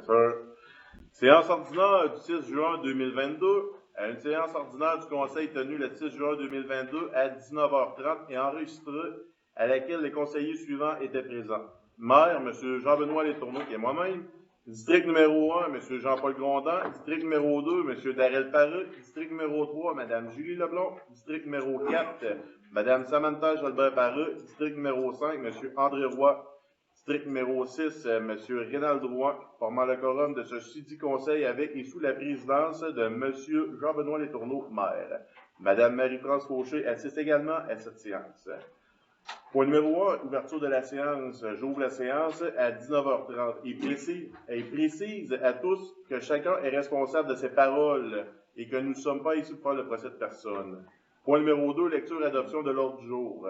sir. Séance ordinaire du 6 juin 2022. Une séance ordinaire du Conseil tenue le 6 juin 2022 à 19h30 et enregistrée à laquelle les conseillers suivants étaient présents. Maire, M. Jean-Benoît Letourneau, qui est moi-même. District numéro 1, M. Jean-Paul Grondin. District numéro 2, M. Darrell Paré. District numéro 3, Mme Julie Leblond. District numéro 4, Mme Samantha Jalbert Paré. District numéro 5, M. André Roy. District numéro 6, M. Rénald Drouin, formant le quorum de ce sudit conseil avec et sous la présidence de M. Jean-Benoît Letourneau, maire. Mme Marie-France Fauché assiste également à cette séance. Point numéro 1, ouverture de la séance. J'ouvre la séance à 19h30 et précise à tous que chacun est responsable de ses paroles et que nous ne sommes pas ici pour faire le procès de personne. Point numéro 2, lecture et adoption de l'ordre du jour.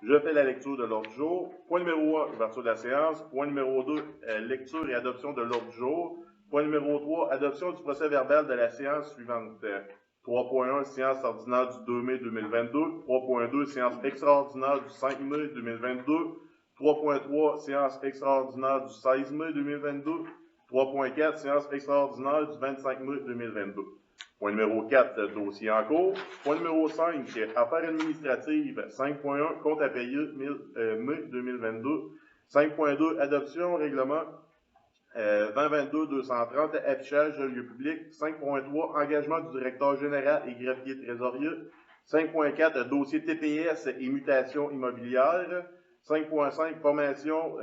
Je fais la lecture de l'ordre du jour. Point numéro 1, ouverture de la séance. Point numéro 2, lecture et adoption de l'ordre du jour. Point numéro 3, adoption du procès verbal de la séance suivante. 3.1, séance ordinaire du 2 mai 2022. 3.2, séance extraordinaire du 5 mai 2022. 3.3, séance extraordinaire du 16 mai 2022. 3.4, séance extraordinaire du 25 mai 2022. Point numéro 4, dossier en cours. Point numéro 5, affaires administratives. 5.1, compte à payer mai 2022. 5.2, adoption, règlement 2022-230, affichage de lieu public. 5.3, engagement du directeur général et greffier trésorier. 5.4, dossier TPS et mutation immobilière. 5.5, formation,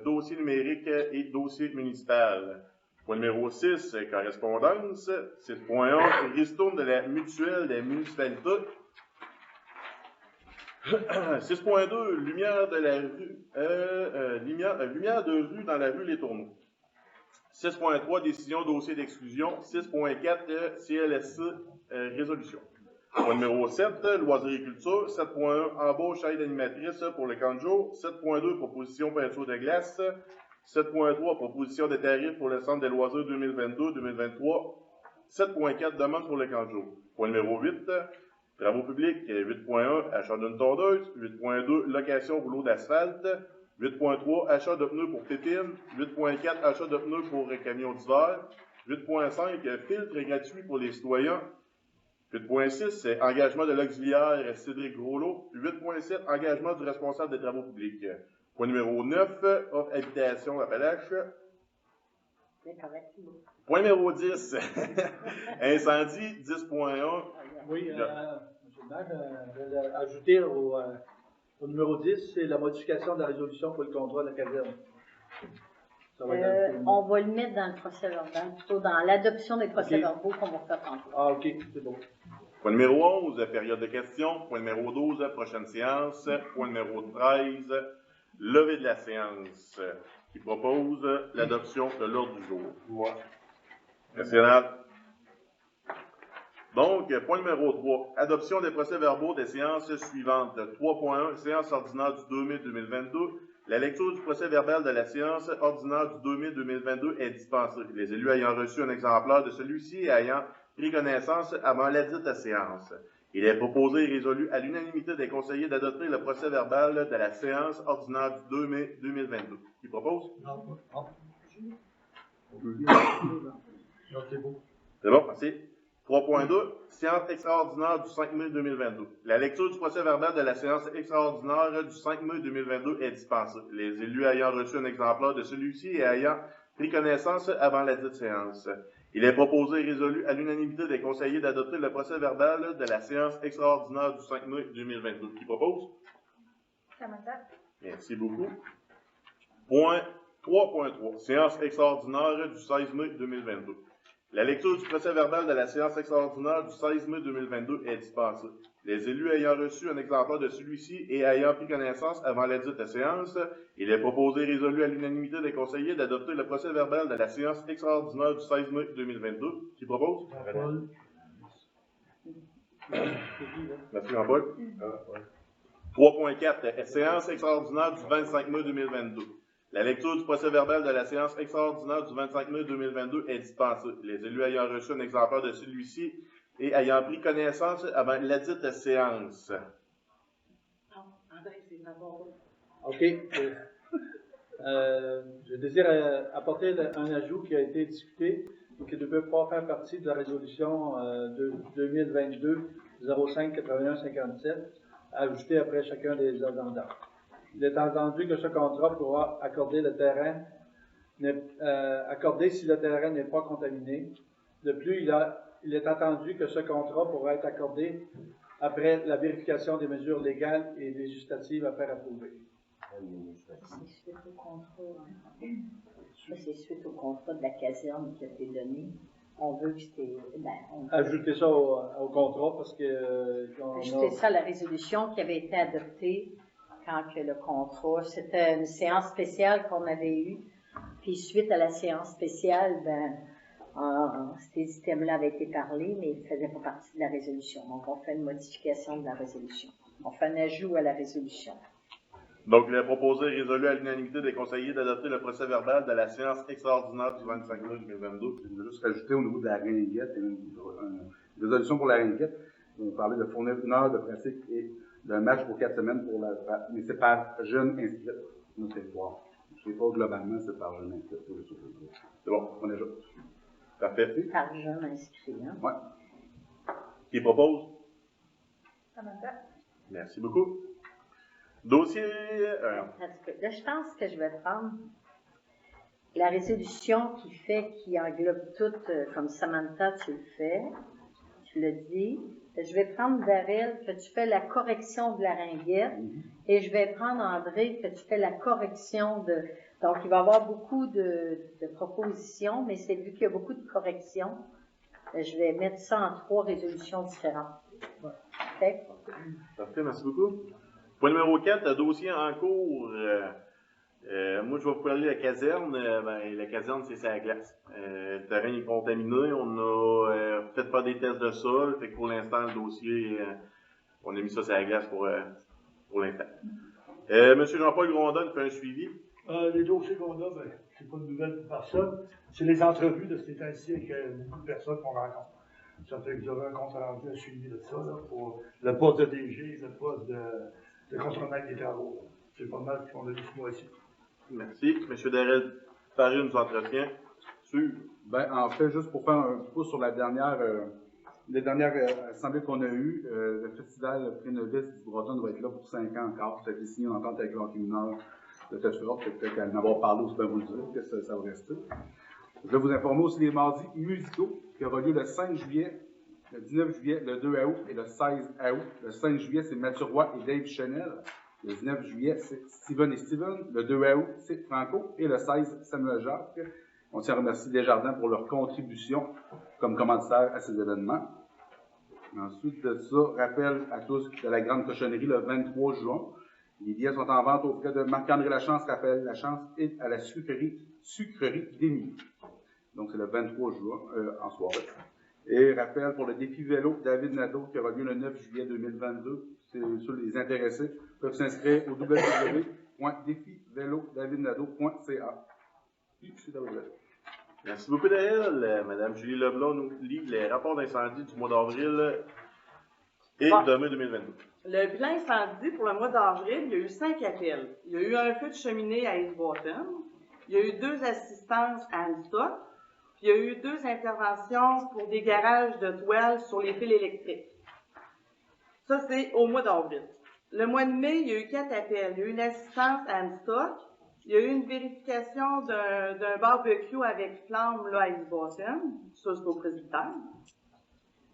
dossier numérique et dossier municipal. Point numéro 6, correspondance. 6.1, ristourne de la mutuelle des municipalités. 6.2, lumière de la rue, lumière de rue dans la rue Les Tourneaux. 6.3, décision dossier d'exclusion. 6.4, CLSC, résolution. Point numéro 7, loisirs et culture. 7.1, embauche aide animatrice pour le camp de jour. 7.2, proposition peinture de glace. 7.3, proposition de tarifs pour le centre des loisirs 2022-2023. 7.4, demande pour le camp de jour. Point numéro 8, travaux publics. 8.1, achat d'une tondeuse. 8.2, location rouleau d'asphalte. 8.3, achat de pneus pour tétine. 8.4, achat de pneus pour camions d'hiver. 8.5, filtre gratuit pour les citoyens. 8.6, engagement de l'auxiliaire Cédric Groslot. 8.7, engagement du responsable des travaux publics. Point numéro 9, offre habitation Appalaches. Point numéro 10, incendie 10.1. Oui, M. le maire, ajouter au numéro 10, c'est la modification de la résolution pour le contrat de la caserne. On va le mettre dans le procès verbal, plutôt dans l'adoption des procès-verbaux qu'on va faire tantôt. Ah, OK, c'est bon. Point numéro 11, période de questions. Point numéro 12, prochaine séance. Point numéro 13, levée de la séance, qui propose l'adoption de l'ordre du jour. Moi. Merci, Rénal. Donc, point numéro 3, adoption des procès-verbaux des séances suivantes. 3.1, séance ordinaire du 2 mai 2022. La lecture du procès-verbal de la séance ordinaire du 2 mai 2022 est dispensée. Les élus ayant reçu un exemplaire de celui-ci et ayant pris connaissance avant la dite séance. Il est proposé et résolu à l'unanimité des conseillers d'adopter le procès-verbal de la séance ordinaire du 2 mai 2022. Qui propose? Non, c'est bon. C'est bon, merci. 3.2, séance extraordinaire du 5 mai 2022. La lecture du procès-verbal de la séance extraordinaire du 5 mai 2022 est dispensée. Les élus ayant reçu un exemplaire de celui-ci et ayant pris connaissance avant la dite séance. Il est proposé et résolu à l'unanimité des conseillers d'adopter le procès-verbal de la séance extraordinaire du 5 mai 2022. Qui propose? Merci beaucoup. Point 3.3, séance extraordinaire du 16 mai 2022. La lecture du procès-verbal de la séance extraordinaire du 16 mai 2022 est dispensée. Les élus ayant reçu un exemplaire de celui-ci et ayant pris connaissance avant la dite séance, il est proposé et résolu à l'unanimité des conseillers d'adopter le procès-verbal de la séance extraordinaire du 16 mai 2022. Qui propose? Jean-Paul. Merci Jean-Paul. 3.4, séance extraordinaire du 25 mai 2022. La lecture du procès-verbal de la séance extraordinaire du 25 mai 2022 est dispensée. Les élus ayant reçu un exemplaire de celui-ci et ayant pris connaissance avant la dite séance. André, c'est d'abord. OK. Je désire apporter un ajout qui a été discuté et qui ne peut pas faire partie de la résolution de 2022-05-81-57, ajoutée après chacun des addenda. Il est entendu que ce contrat pourra accorder le terrain, accordé si le terrain n'est pas contaminé. De plus, il est entendu que ce contrat pourra être accordé après la vérification des mesures légales et législatives à faire approuver. C'est suite au contrat. Ça, c'est suite au contrat de la caserne qui a été donné. On veut que c'était. Ajouter ça au contrat parce que. Ajouter ça à la résolution qui avait été adoptée quand que le contrat. C'était une séance spéciale qu'on avait eue. Puis suite à la séance spéciale, ces items-là avaient été parlés, mais ils ne faisaient pas partie de la résolution. Donc, on fait une modification de la résolution. On fait un ajout à la résolution. Donc, il est proposé et résolu à l'unanimité des conseillers d'adopter le procès-verbal de la séance extraordinaire du 25 mai 2022. Je vais juste rajouter au niveau de la Ringuette, une résolution pour la Ringuette. On parlait de fournir une heure de pratique et d'un match pour 4 semaines mais c'est par jeunes inscrits sur notre territoire. Je ne sais pas globalement, c'est par jeunes inscrits. C'est bon, on est déjà. Parfait. Par jeunes inscrits, hein? Oui. Qui propose? Samantha. Merci beaucoup. Dossier. Là, je pense que je vais prendre la résolution qui englobe tout, comme Samantha, tu le fais, tu le dis. Je vais prendre Darrell, que tu fais la correction de la ringuette, et je vais prendre André, que tu fais la correction de. Donc, il va y avoir beaucoup de propositions, mais c'est vu qu'il y a beaucoup de corrections, je vais mettre ça en 3 résolutions différentes. Parfait. Parfait, merci beaucoup. Point numéro 4, le dossier en cours. Moi, je vais vous parler de la caserne. La caserne, c'est la glace. Le terrain est contaminé. On a fait faire des tests de sol. Fait que pour l'instant, le dossier, on a mis ça sur la glace pour l'instant. Monsieur Jean-Paul Grondin fait un suivi. Les dossiers qu'on a, c'est pas de nouvelles pour personne. C'est les entrevues de ces temps-ci avec beaucoup de personnes qu'on rencontre. Ça fait que j'aurai un compte rendu à suivi de ça, là, pour le poste de DG, le poste de contremaître des travaux. C'est pas mal ce qu'on a dit ce mois-ci. Merci. Monsieur Darrell Paris nous entretient sur. En fait, juste pour faire un pouce sur les dernières assemblées qu'on a eues, le festival Prénovis du Breton va être là pour 5 ans encore. Ça a été signé en entente avec l'entrepreneur de telle sorte que peut-être qu'à en avoir parlé aussi, vous le dire que ça va rester. Je vais vous informer aussi des mardis musicaux qui aura lieu le 5 juillet, le 19 juillet, le 2 août et le 16 août. Le 5 juillet, c'est Mathieu Roy et Dave Chanel. Le 19 juillet, c'est Steven et Steven. Le 2 août, c'est Franco. Et le 16, Samuel Jacques. On tient à remercier Desjardins pour leur contribution comme commanditaire à ces événements. Ensuite de ça, rappel à tous de la Grande Cochonnerie le 23 juin. Les billets sont en vente auprès de Marc-André Lachance, Raphaël Lachance et à la sucrerie d'Émilie. Donc, c'est le 23 juin en soirée. Et rappel pour le défi vélo David Nadeau qui aura lieu le 9 juillet 2022. Sur les intéressés peuvent s'inscrire au www.défivélodavidnadeau.ca. Merci beaucoup, Daniel. Madame Julie Leblanc nous lit les rapports d'incendie du mois d'avril et de mai 2022. Le bilan incendie pour le mois d'avril, il y a eu 5 appels. Il y a eu un feu de cheminée à East-Boston. Il y a eu 2 assistances à Anstock. Puis il y a eu 2 interventions pour des garages de toiles sur les fils électriques. Ça, c'est au mois d'avril. Le mois de mai, il y a eu 4 appels. Il y a eu une assistance à Anstock. Il y a eu une vérification d'un barbecue avec flamme là, à East-Boston. Ça, c'est au presbytère.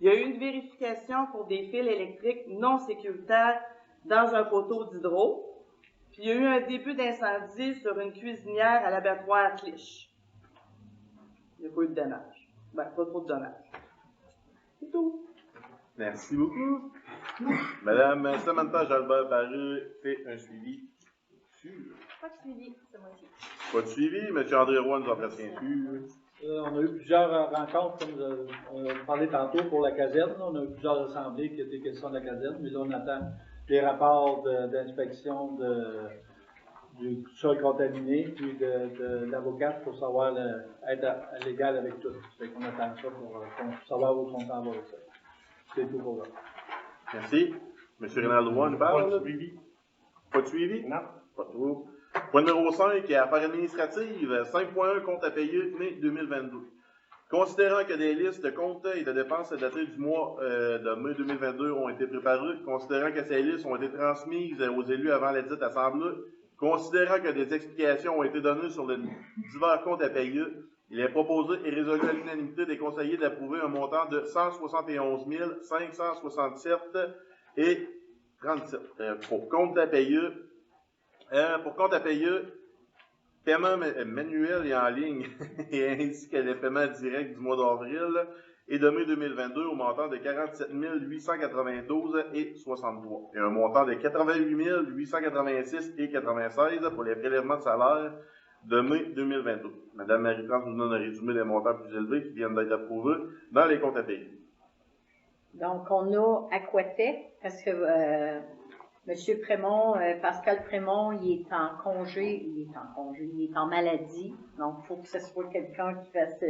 Il y a eu une vérification pour des fils électriques non sécuritaires dans un poteau d'hydro. Puis il y a eu un début d'incendie sur une cuisinière à l'abattoir Clich. Il n'y a pas eu de dommages. Pas trop de dommages. C'est tout. Merci beaucoup. Madame Samantha Jalbert Paris fait un suivi sur. Pas de suivi, c'est moi aussi. Pas de suivi, monsieur André Roy nous entretient sur. On a eu plusieurs rencontres, comme on a parlé tantôt, pour la caserne. On a eu plusieurs assemblées qui étaient question de la caserne, mais là, on attend les rapports d'inspection du sol contaminé, puis de l'avocate pour savoir être légal avec tout. C'est qu'on attend ça pour savoir où on s'en va avec ça. C'est tout pour là. Merci. Monsieur Rénal Roy nous parle. Pas de suivi. Pas de suivi? Non. Pas trop. Point numéro 5, affaires administratives, 5.1, compte à payer, mai 2022. Considérant que des listes de comptes et de dépenses datées du mois de mai 2022 ont été préparées, considérant que ces listes ont été transmises aux élus avant la dite assemblée, considérant que des explications ont été données sur les divers comptes à payer, il est proposé et résolu à l'unanimité des conseillers d'approuver un montant de 171 567 et 37 pour compte à payer. Paiement manuel et en ligne, et ainsi que les paiements directs du mois d'avril et de mai 2022 au montant de 47 892 et 63, et un montant de 88 886 et 96 pour les prélèvements de salaire de mai 2022. Madame Marie-France nous donne un résumé des montants plus élevés qui viennent d'être approuvés dans les comptes à payer. Donc, on a Aquatec, parce que Monsieur Prémont, Pascal Prémont, il est en congé, il est en maladie. Donc, il faut que ce soit quelqu'un qui fasse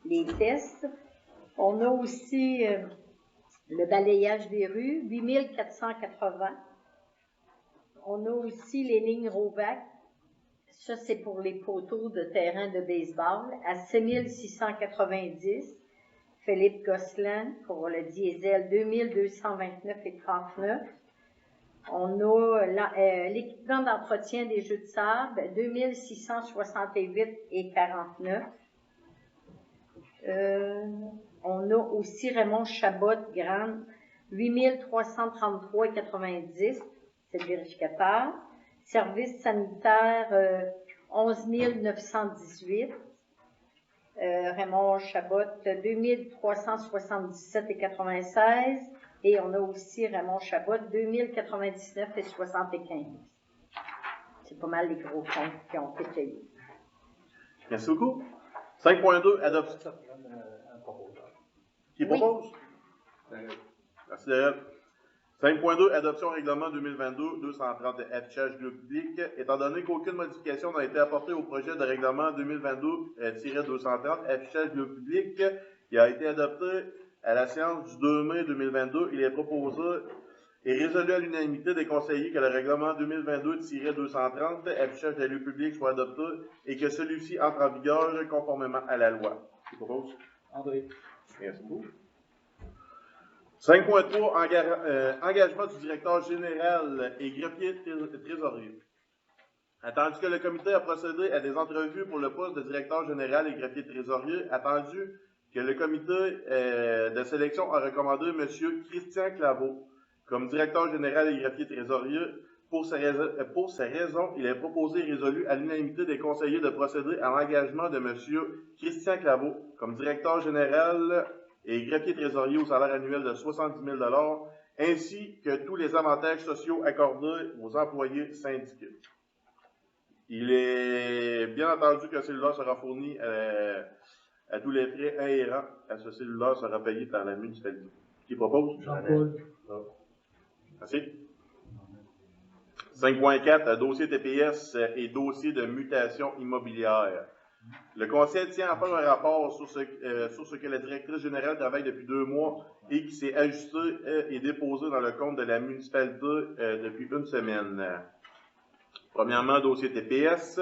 les tests. On a aussi le balayage des rues, 8 480. On a aussi les lignes Rovac. Ça, c'est pour les poteaux de terrain de baseball, à 6 690. Philippe Gosselin, pour le diesel, 2229,39. On a l'équipement d'entretien des jeux de sable, 2668,49. On a aussi Raymond Chabot, Grande, 8333,90. C'est le vérificateur. Service sanitaire, 11 918. Raymond Chabot, 2377,96. Et on a aussi Raymond Chabot, 2099,75. C'est pas mal les gros comptes qui ont été payés. Merci beaucoup. 5.2, adoption. Qui propose? Merci Daniel. 5.2, adoption règlement 2022-230 affichage lieu public. Étant donné qu'aucune modification n'a été apportée au projet de règlement 2022-230 affichage lieu public qui a été adopté à la séance du 2 mai 2022, il est proposé et résolu à l'unanimité des conseillers que le règlement 2022-230 affichage des lieux publics soit adopté et que celui-ci entre en vigueur conformément à la loi. Qui propose? André. Merci beaucoup. 5.3, engagement du directeur général et greffier trésorier. Attendu que le comité a procédé à des entrevues pour le poste de directeur général et greffier trésorier, attendu que le comité de sélection a recommandé M. Christian Claveau comme directeur général et greffier trésorier. Pour ces raisons, il est proposé et résolu à l'unanimité des conseillers de procéder à l'engagement de M. Christian Claveau comme directeur général et greffier trésorier au salaire annuel de 70 000 $, ainsi que tous les avantages sociaux accordés aux employés syndiqués. Il est bien entendu que le cellulaire sera fourni à tous les frais inhérents à ce cellulaire sera payé par la municipalité. Qui propose? Jean-Paul. Merci. 5.4, dossier TPS et dossier de mutation immobilière. Le Conseil tient à faire un rapport sur ce que la directrice générale travaille depuis 2 mois et qui s'est ajusté et déposé dans le compte de la municipalité depuis 1 semaine. Premièrement, dossier TPS.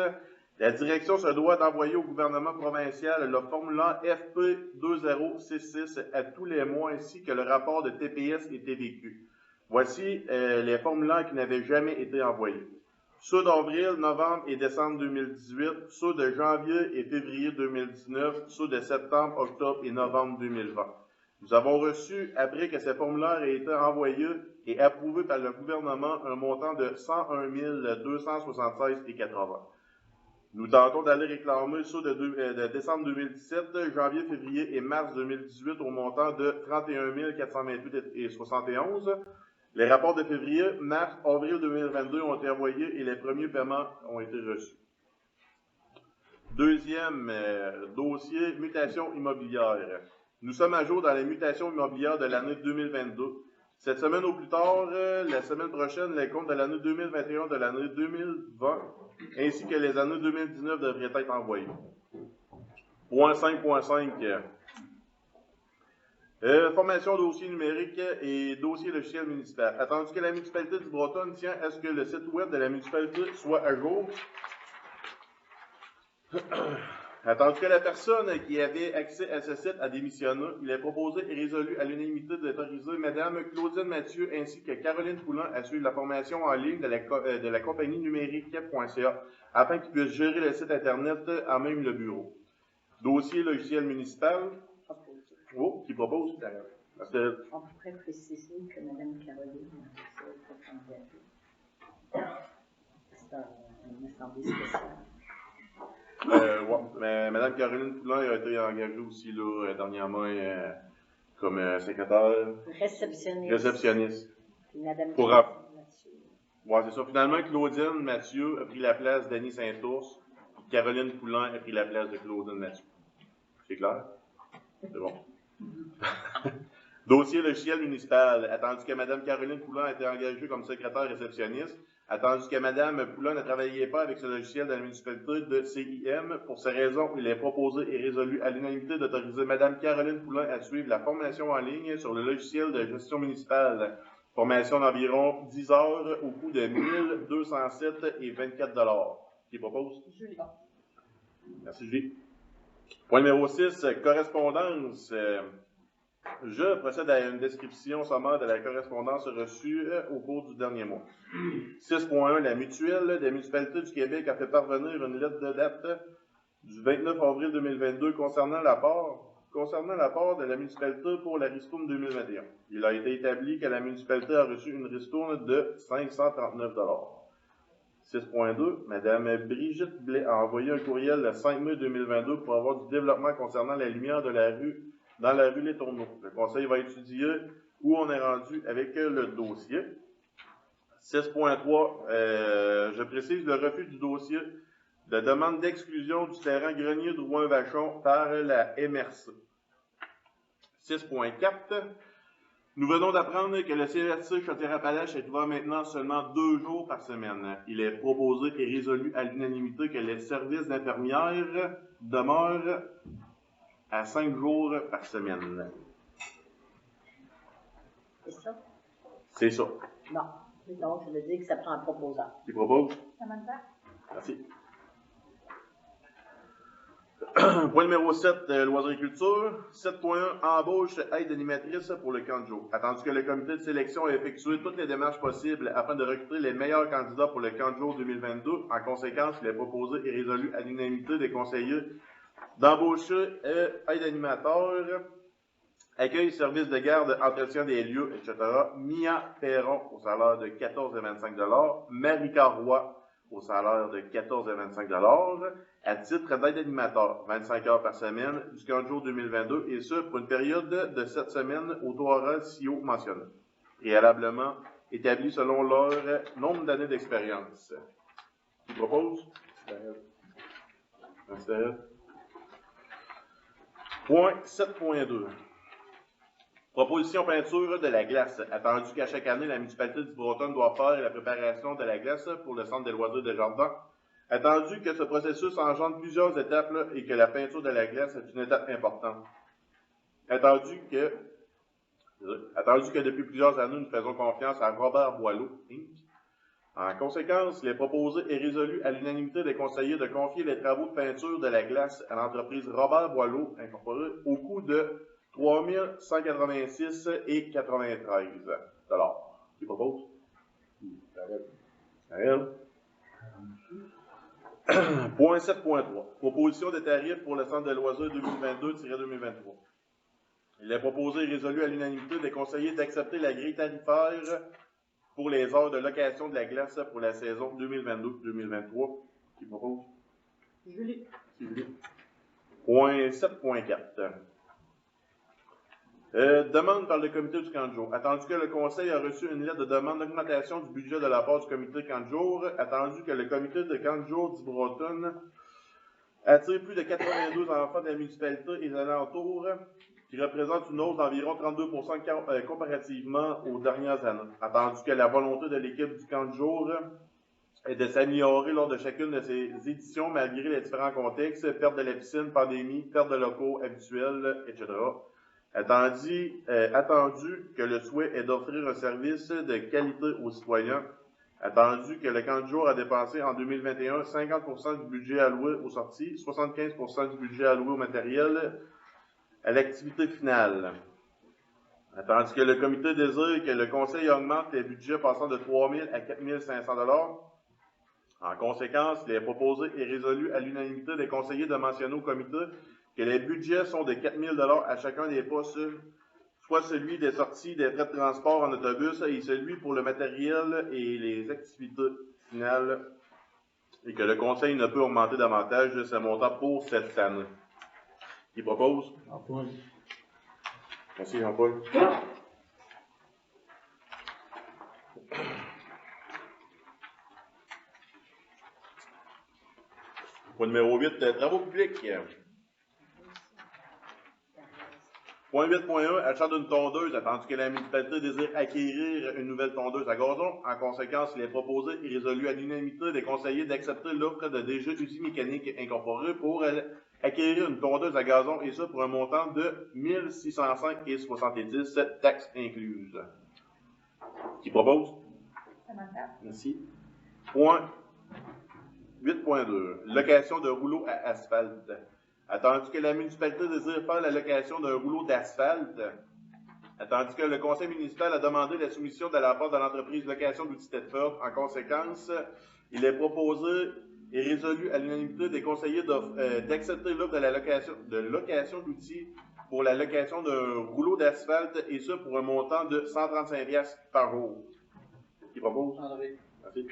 La direction se doit d'envoyer au gouvernement provincial le formulaire FP2066 à tous les mois ainsi que le rapport de TPS et TVQ. Voici les formulaires qui n'avaient jamais été envoyés. Ceux d'avril, novembre et décembre 2018, ceux de janvier et février 2019, ceux de septembre, octobre et novembre 2020. Nous avons reçu, après que ces formulaires aient été envoyés et approuvés par le gouvernement, un montant de 101 276,80. Nous tentons d'aller réclamer ceux de décembre 2017, janvier, février et mars 2018 au montant de 31 428,71. Les rapports de février, mars, avril 2022 ont été envoyés et les premiers paiements ont été reçus. Deuxième dossier, mutation immobilière. Nous sommes à jour dans les mutations immobilières de l'année 2022. Cette semaine au plus tard, la semaine prochaine, les comptes de l'année 2021 de l'année 2020, ainsi que les années 2019 devraient être envoyés. Point 5.5. Formation dossier numérique et dossier logiciel municipal. Attendu que la municipalité du Bretonne tient à ce que le site web de la municipalité soit à jour. Attendu que la personne qui avait accès à ce site a démissionné, il est proposé et résolu à l'unanimité d'autoriser Mme Claudine Mathieu ainsi que Caroline Poulin à suivre la formation en ligne de la compagnie numérique.ca afin qu'ils puissent gérer le site Internet en même le bureau. Dossier logiciel municipal. Oh, qui propose? Parce que, On pourrait préciser que Mme Caroline c'est une assemblée spéciale. ouais, mais Mme Caroline Poulin a été engagée aussi là, dernièrement comme secrétaire. Réceptionniste. Puis Mme Pour Caroline Mathieu. Ouais, c'est ça. Finalement, Claudine Mathieu a pris la place d'Annie Saint-Ours, puis Caroline Poulin a pris la place de Claudine Mathieu. C'est clair? C'est bon. Dossier logiciel municipal. Attendu que Mme Caroline Poulin a été engagée comme secrétaire réceptionniste, attendu que Mme Poulin ne travaillait pas avec ce logiciel de la municipalité de CIM, pour ces raisons, il est proposé et résolu à l'unanimité d'autoriser Mme Caroline Poulin à suivre la formation en ligne sur le logiciel de gestion municipale. Formation d'environ 10 heures au coût de 1 207,24 $. Qui propose? Julie. Merci, Julie. Point numéro 6, correspondance. Je procède à une description sommaire de la correspondance reçue au cours du dernier mois. 6.1. La mutuelle des municipalités du Québec a fait parvenir une lettre de date du 29 avril 2022 concernant l'apport de la municipalité pour la ristourne 2021. Il a été établi que la municipalité a reçu une ristourne de 539 $. 6.2. Mme Brigitte Blais a envoyé un courriel le 5 mai 2022 pour avoir du développement concernant la lumière de la rue dans la rue Les Tourneaux. Le conseil va étudier où on est rendu avec le dossier. 6.3. Je précise le refus du dossier de demande d'exclusion du terrain Grenier Drouin-Vachon par la MRC. 6.4. Nous venons d'apprendre que le CRC Chaudière-Appalaches est ouvert maintenant seulement 2 jours par semaine. Il est proposé et résolu à l'unanimité que les services d'infirmières demeurent à 5 jours par semaine. C'est ça? C'est ça. Non. Donc, je veux dire que ça prend un proposant. Qui propose? Samantha? Merci. Point numéro 7, loisirs-culture. 7.1, embauche aide animatrice pour le camp de jour. Attendu que le comité de sélection ait effectué toutes les démarches possibles afin de recruter les meilleurs candidats pour le camp de jour 2022, en conséquence, il est proposé et résolu à l'unanimité des conseillers d'embaucher aide animateur, accueil, service de garde, entretien des lieux, etc. Mia Perron au salaire de 14,25 $, Marika Roy au salaire de 14,25 $ à titre d'aide animateur, 25 heures par semaine du 15 jours 2022, et ce pour une période de 7 semaines au taux horaire si haut mentionné, préalablement établi selon leur nombre d'années d'expérience. Qui propose? Point 7.2. Proposition peinture de la glace. Attendu qu'à chaque année, la municipalité du Bretonne doit faire la préparation de la glace pour le centre des loisirs de Jardin. Attendu que ce processus engendre plusieurs étapes et que la peinture de la glace est une étape importante. Attendu que depuis plusieurs années, nous faisons confiance à Robert Boileau, Inc. En conséquence, il est proposé et résolu à l'unanimité des conseillers de confier les travaux de peinture de la glace à l'entreprise Robert Boileau, incorporée, au coût de 3 196,93 $. Qui propose? Point 7.3. Proposition de tarifs pour le centre de loisirs 2022-2023. Il est proposé et résolu à l'unanimité des conseillers d'accepter la grille tarifaire pour les heures de location de la glace pour la saison 2022-2023. Qui propose? Julie. Point 7.4. Demande par le comité du camp de jour. Attendu que le conseil a reçu une lettre de demande d'augmentation du budget de la part du comité camp de jour, attendu que le comité de camp de jour du Bretonne attire plus de 82 enfants de la municipalité et des alentours, qui représente une hausse d'environ 32% comparativement aux dernières années. Attendu que la volonté de l'équipe du camp de jour est de s'améliorer lors de chacune de ces éditions, malgré les différents contextes, perte de la piscine, pandémie, perte de locaux habituels, etc. Attendu que le souhait est d'offrir un service de qualité aux citoyens. Attendu que le camp de jour a dépensé en 2021 50% du budget alloué aux sorties, 75% du budget alloué au matériel, à l'activité finale. Attendu que le comité désire que le conseil augmente les budgets passant de 3 000 à 4 500 $. En conséquence, il est proposé et résolu à l'unanimité des conseillers de mentionner au comité que les budgets sont de 4 000 $ à chacun des postes, soit celui des sorties des frais de transport en autobus et celui pour le matériel et les activités finales, et que le conseil ne peut augmenter davantage de ce montant pour cette année. Qui propose? Antoine. Merci, Jean-Paul. Point numéro 8, travaux publics. Point 8.1, achat d'une tondeuse, attendu que la municipalité désire acquérir une nouvelle tondeuse à gazon. En conséquence, il est proposé et résolu à l'unanimité des conseillers d'accepter l'offre de DG Outils Mécaniques Incorporés pour acquérir une tondeuse à gazon, et ça pour un montant de 1605,70 taxes incluses. Qui propose? Merci. Point 8.2, location de rouleau à asphalte. Attendu que la municipalité désire faire la location d'un rouleau d'asphalte, attendu que le conseil municipal a demandé la soumission de la part de l'entreprise Location d'outils Tedford, en conséquence, il est proposé et résolu à l'unanimité des conseillers d'accepter l'offre de location d'outils pour la location d'un rouleau d'asphalte, et ça pour un montant de 135 $ par jour. Qui propose? André. Merci.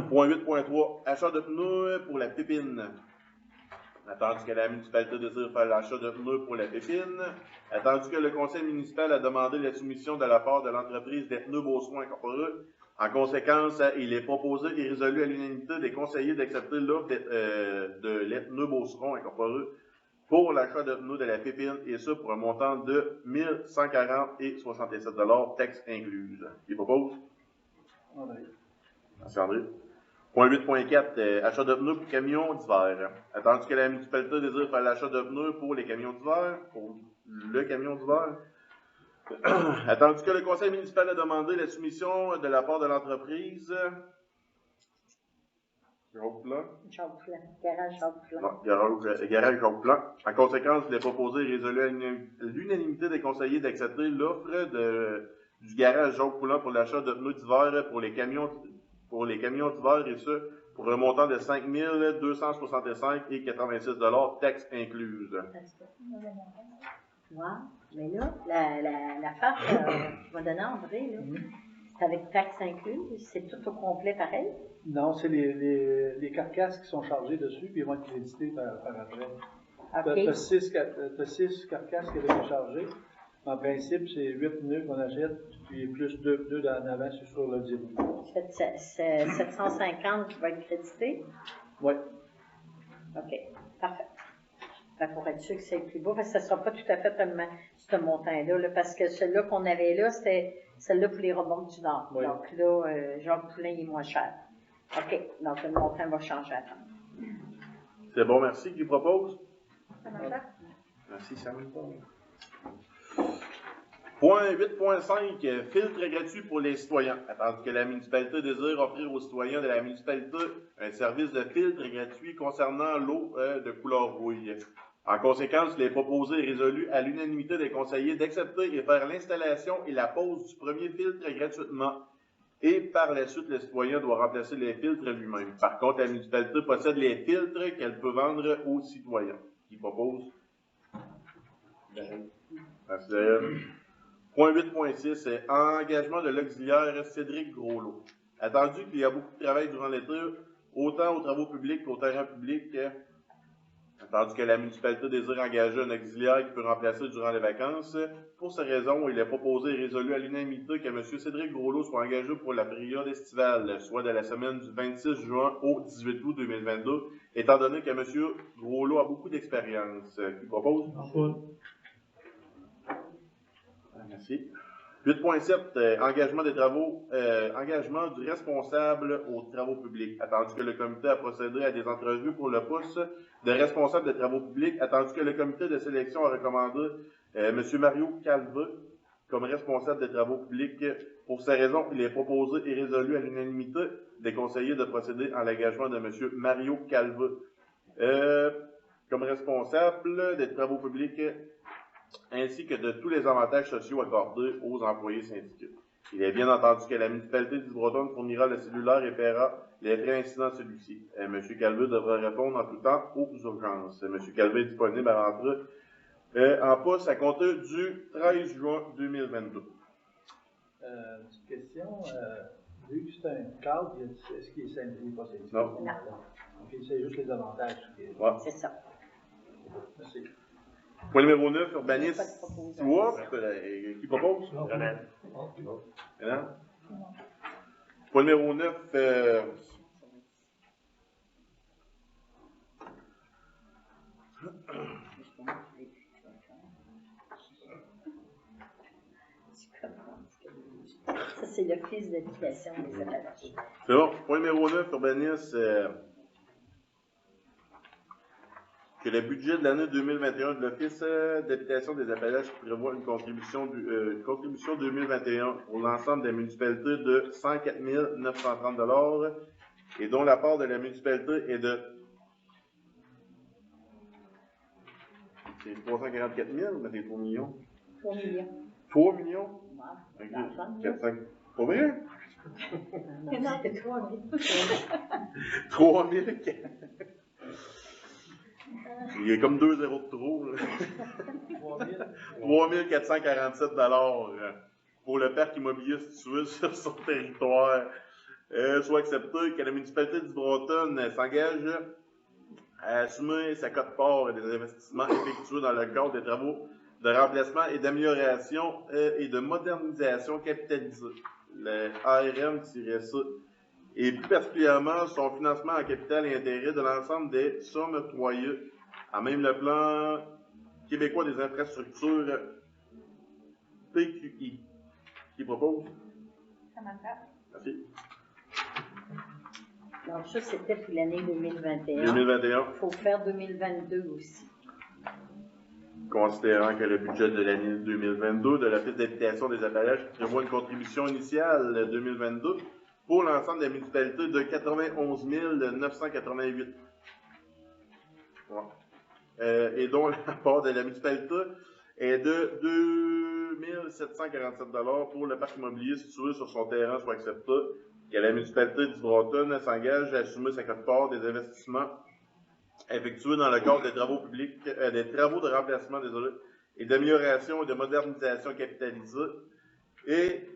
Point 8.3, achat de pneus pour la pépine. Attendu que la municipalité désire faire l'achat de pneus pour la pépine, attendu que le conseil municipal a demandé la soumission de la part de l'entreprise des pneus Beausoin Incorporés. En conséquence, il est proposé et résolu à l'unanimité des conseillers d'accepter l'offre de les pneus Beauceron Incorporés pour l'achat de pneus de la pépine, et ça pour un montant de 1140,67 $, taxes incluses. Qui propose? André. Merci André. Point 8.4, achat de pneus pour camions d'hiver. Attendu que la municipalité désire faire l'achat de pneus pour les camions d'hiver, pour le camion d'hiver. Attendu que le conseil municipal a demandé la soumission de la part de l'entreprise. Jacques Plan. Garage Jacques Plan. Non, garage Jacques Plan. En conséquence, il est proposé et résolu à l'unanimité des conseillers d'accepter l'offre du garage Jacques Poulin pour l'achat de pneus d'hiver pour les camions d'hiver, et ce, pour un montant de 5 265,86 $, taxes incluses. Ouais, mais là, l'affaire que tu m'as donnée, André, là, c'est avec taxes incluses, c'est tout au complet pareil? Non, c'est les carcasses qui sont chargées dessus, puis ils vont être crédités par après. OK. Tu as 6 carcasses qui avaient été chargées. En principe, c'est 8 pneus qu'on achète, puis plus 2 pneus en avant sur le début. C'est 750 qui va être crédité? Oui. OK, parfait. Ben, pour être sûr que c'est plus beau, parce que ça ne sera pas tout à fait tellement ce montant-là, là, parce que celui-là qu'on avait là, c'était celle-là pour les remontes du Nord. Oui. Donc là, Jacques Poulin il est moins cher. OK, donc le montant va changer à temps. C'est bon, merci. Qui propose? Ça marche? Merci, Samuel. Point 8.5, filtre gratuit pour les citoyens. Attendu que la municipalité désire offrir aux citoyens de la municipalité un service de filtre gratuit concernant l'eau de couleur rouille. En conséquence, il est proposé et résolu à l'unanimité des conseillers d'accepter et faire l'installation et la pose du premier filtre gratuitement. Et par la suite, le citoyen doit remplacer les filtres lui-même. Par contre, la municipalité possède les filtres qu'elle peut vendre aux citoyens. Qui propose? Merci. Point 8.6, engagement de l'auxiliaire Cédric Groslot. Attendu qu'il y a beaucoup de travail durant l'été, autant aux travaux publics qu'au terrain public, attendu que la municipalité désire engager un auxiliaire qui peut remplacer durant les vacances. Pour ces raisons, il est proposé et résolu à l'unanimité que M. Cédric Groslot soit engagé pour la période estivale, soit de la semaine du 26 juin au 18 août 2022, étant donné que M. Groslot a beaucoup d'expérience. Qui propose? Antoine. Merci. 8.7, engagement des travaux, engagement du responsable aux travaux publics, attendu que le comité a procédé à des entrevues pour le poste de responsable des travaux publics, attendu que le comité de sélection a recommandé M. Mario Calveux comme responsable des travaux publics. Pour ces raisons, il est proposé et résolu à l'unanimité des conseillers de procéder à l'engagement de M. Mario Calveux comme responsable des travaux publics, ainsi que de tous les avantages sociaux accordés aux employés syndiqués. Il est bien entendu que la municipalité d'Île-Bretonne fournira le cellulaire et paiera les frais incidents de celui-ci. M. Calveux devra répondre en tout temps aux urgences. M. Calveux est disponible à rentrer en poste à compter du 13 juin 2022. Petite question, vu que c'est un cadre, est-ce qu'il est syndiqué pas syndiqué? Non. Ok, c'est juste les avantages. Ouais. C'est ça. Merci. Point numéro 9, Il n'y a urbanisme. pas de proposition. Qui propose? Ronald. Hein? Point numéro 9, Ça, c'est l'Office d'habitation des Appalaches. c'est bon. Point numéro 9, urbanisme. Que le budget de l'année 2021 de l'Office d'habitation des Appalaches prévoit une contribution 2021 pour l'ensemble des municipalités de 104 930 $ et dont la part de la municipalité est de... C'est 344 000, mais c'est 3 millions. 3 millions. 3 millions? Wow. Ok. L'argent, 4, 5. Pas vrai? Non, c'est 3 000. 3 000. Il y a comme 2 zéros de trop. 3 447 $ pour le parc immobilier situé sur son territoire. Soit accepté que la municipalité d'Île-Bretonne s'engage à assumer sa cote-part des investissements effectués dans le cadre des travaux de remplacement et d'amélioration et de modernisation capitalisée, le ARM-C, et plus particulièrement son financement en capital et intérêt de l'ensemble des sommes octroyées à même le plan québécois des infrastructures PQI. Qui propose? Merci. Donc, ça, c'était pour l'année 2021. 2021. Il faut faire 2022 aussi. Considérant que le budget de l'année 2022 de l'Office d'habitation des Appalaches prévoit une contribution initiale 2022 pour l'ensemble des municipalités de 91 988. Ouais. Et dont la part de la municipalité est de 2 747 $ pour le parc immobilier situé sur son terrain soit accepté, que la municipalité d'Île-Bretonne s'engage à assumer sa quote-part des investissements effectués dans le cadre des travaux publics, des travaux de remplacement, et d'amélioration et de modernisation capitalisée, et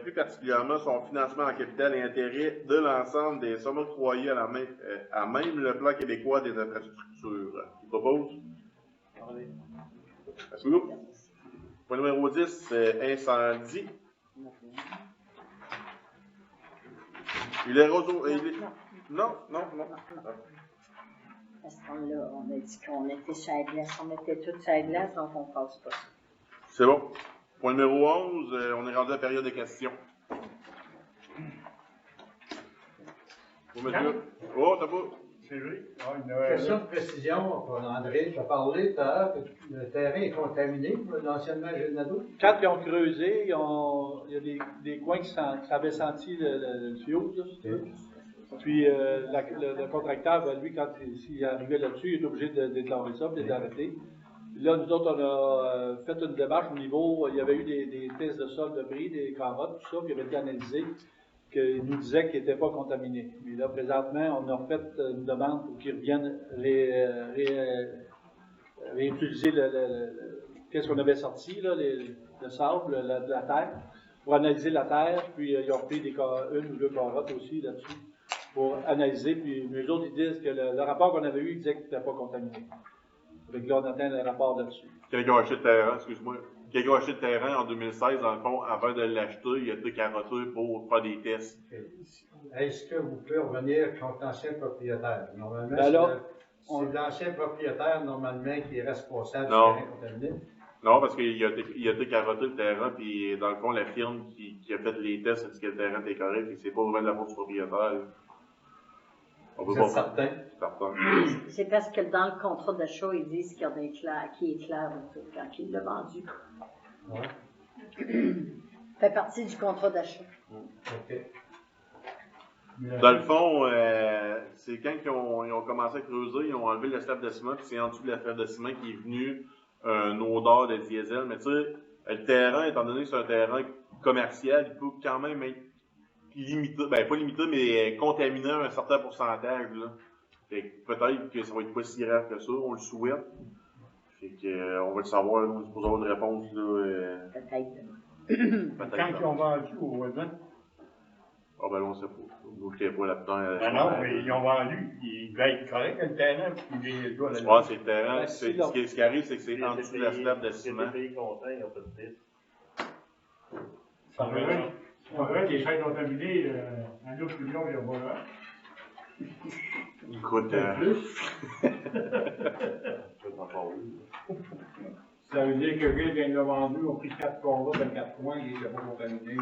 plus particulièrement son financement en capital et intérêt de l'ensemble des sommes octroyées à même le plan québécois des infrastructures. Qui propose? Merci beaucoup. Point numéro 10, incendie. Il est roseau. Non. Parce qu'on a dit qu'on était sur la glace, on était tous sur la glace, donc on passe pas. C'est bon. Point numéro 11, on est rendu à la période de questions. Vous, monsieur? Oh, t'as pas? C'est vrai? Question de précision pour André. Tu as parlé tout à l'heure que le terrain est contaminé, l'anciennement Gélnado. Quand ils ont creusé, il y a des coins qui avaient senti le tuyau. Là, puis le contracteur, ben, lui, quand il arrivait là-dessus, il est obligé de déclarer ça et d'arrêter. Là, nous autres, on a fait une démarche au niveau, il y avait eu des tests de sol de bris, des carottes, tout ça, qui avaient été analysés, qui nous disaient qu'ils n'étaient pas contaminés. Mais là, présentement, on a fait une demande pour qu'ils reviennent réutiliser qu'est-ce qu'on avait sorti, là, le sable, la terre, pour analyser la terre, puis ils ont pris une ou deux carottes aussi là-dessus, pour analyser, puis les autres, ils disent que le rapport qu'on avait eu, il disait qu'il n'était pas contaminé. Donc là, on atteint le rapport là-dessus. Quelqu'un a acheté le terrain, excuse-moi. Quelqu'un a acheté le terrain en 2016, dans le fond, avant de l'acheter, il a été carotté pour faire des tests. Est-ce que vous pouvez revenir contre l'ancien propriétaire? Normalement, Ben là, c'est l'ancien propriétaire, normalement, qui est responsable du Non. terrain contaminé. Non, parce qu'il a été carotté le terrain, puis dans le fond, la firme qui a fait les tests a dit que le terrain était correct, et c'est pas vraiment de la faute du propriétaire. On peut Vous pas êtes certain? certain. C'est parce que dans le contrat d'achat, ils disent qu'il y en a qui est clair quand il l'a vendu. Ouais. Fait partie du contrat d'achat. OK. Dans le fond, c'est quand ils ont commencé à creuser, ils ont enlevé la slab de ciment, puis c'est en dessous de la slab de ciment qui est venu une odeur de diesel. Mais tu sais, le terrain, étant donné que c'est un terrain commercial, il peut quand même être limité, ben pas limité, mais contaminé à un certain pourcentage. Là. Fait que peut-être que ça va être pas si grave que ça, on le souhaite. Fait que on va le savoir, on va se poser une réponse là. Peut-être. Quand ils ont vendu aux voisins, Ah ben là, on sait pas. Vous n'étiez pas là-dedans. ben non, mais ils ont vendu. Il va être correct, le terrain, puis il doit le Ouais, c'est le terrain. Ben, si Ce qui arrive, c'est que c'est en dessous de la slab de ciment. Les pays contents, ils ont fait de piste. Ça va être des chaînes contaminées, un autre million, il y a pas là. Écoute, Peut-être encore eu. Ça veut dire que Ville, quand il l'a vendu, ont pris 4 combats de 4 points, il n'était pas contaminé.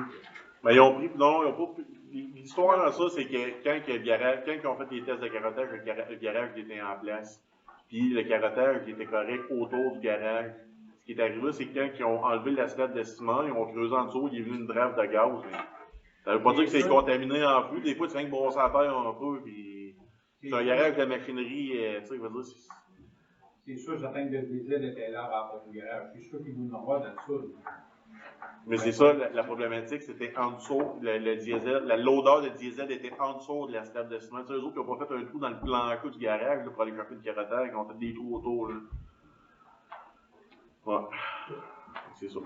mais ils ont pris, non, ils ont pas pris. L'histoire dans ça, c'est que quand ils ont fait les tests de carottage, le garage était en place. Puis le carottage était correct autour du garage. Ce qui est arrivé, c'est que quand ils ont enlevé la slab de ciment, ils ont creusé en dessous, il est venu une drave de gaz. Mais ça veut pas dire que c'est contaminé en fou. Des fois, tu viens que brosser la terre un peu, puis c'est un garage de machinerie, tu sais, il va dire, C'est sûr, certain que le diesel était là à rapport au garage. C'est sûr qu'il vous en va dans le sud. mais c'est ça, la problématique, c'était en dessous, le diesel, l'odeur de diesel était en dessous de la slab de ciment. Tu sais, eux autres, ils n'ont pas fait un trou dans le plancher du garage là, pour aller chercher le carottage, ils ont fait des trous autour. Là. Ouais. C'est ça.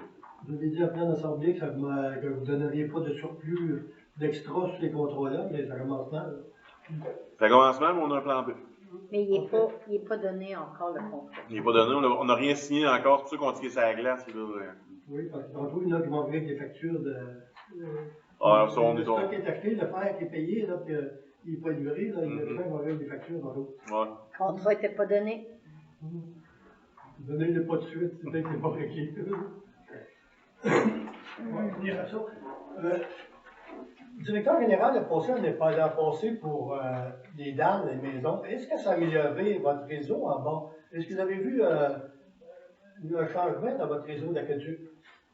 Vous avez dit après en assemblée que vous ne donneriez pas de surplus d'extra sur les contrats-là, mais ça commence mal. Ça commence mal, mais on a un plan B. Mais il n'est pas donné encore le contrat. Il n'est pas donné, on n'a rien signé encore, c'est pour ça qu'on dit que c'est à la glace. Là. Oui, parce que tantôt, il y en a qui vont venir avec des factures de. Ah, ça, on le est stock qui est acheté, le fer qui est payé, là, puis il n'est pas livré, là, il Mhm. vont avec des factures tantôt. Ouais. Le contrat n'était pas donné. Donnez-le pas de suite, c'est bien que c'est pas réglé. On va venir à ça. Le directeur général a passé l'an passé pour les dalles, les maisons. Est-ce que ça a amélioré votre réseau en bas? Est-ce que vous avez vu un changement dans votre réseau d'aqueduc?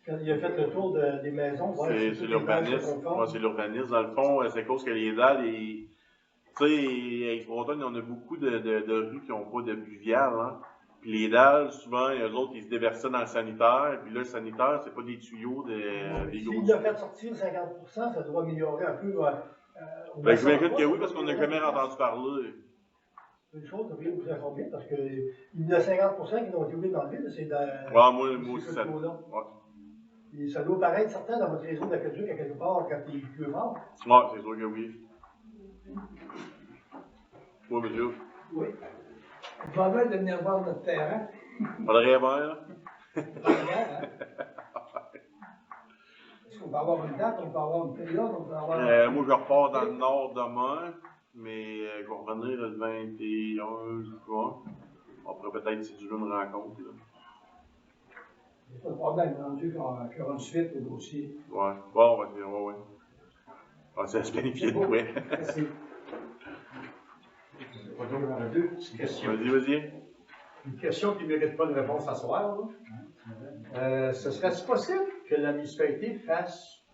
Quand il a fait le tour des maisons, C'est l'urbanisme. Ouais, c'est l'urbanisme. Dans le fond, c'est à cause que les dalles, tu sais, à Ex-Bretonne, on a beaucoup de rues qui n'ont pas de pluvial. Hein. Puis les dalles, souvent, eux autres, ils se déversaient dans le sanitaire. Puis là, le sanitaire, c'est pas des tuyaux, des gros. S'il a fait sortir 50%, ça doit améliorer un peu. Ben, j'imagine que oui, parce qu'on n'a jamais entendu parler. Une chose, vous informer, parce qu'il y en a 50% qui ont été oubliés dans le vide, c'est dans Ouais, moi aussi, ça. là. Ouais. Et ça doit paraître certain dans votre réseau d'aqueduc à quelque part quand il pleut fort. Ouais, c'est sûr que oui. Oui, monsieur. Oui. Je m'en vais de venir voir notre terrain. On le rêveur. Est-ce qu'on peut avoir une date, on peut avoir une période, on peut avoir... Moi, je repars dans le nord demain, mais je vais revenir le 21 juin. On pourrait peut-être séduire une rencontre. Là. Il n'y a pas de problème, rendu qu'il y aura une suite au dossier. Ouais, bon, on va dire, ouais. On va se planifier de près. Merci. Pas d'autre, il y en a deux petites questions. Vas-y. Une question qui ne mérite pas de réponse à soir. Ce serait possible que la municipalité fasse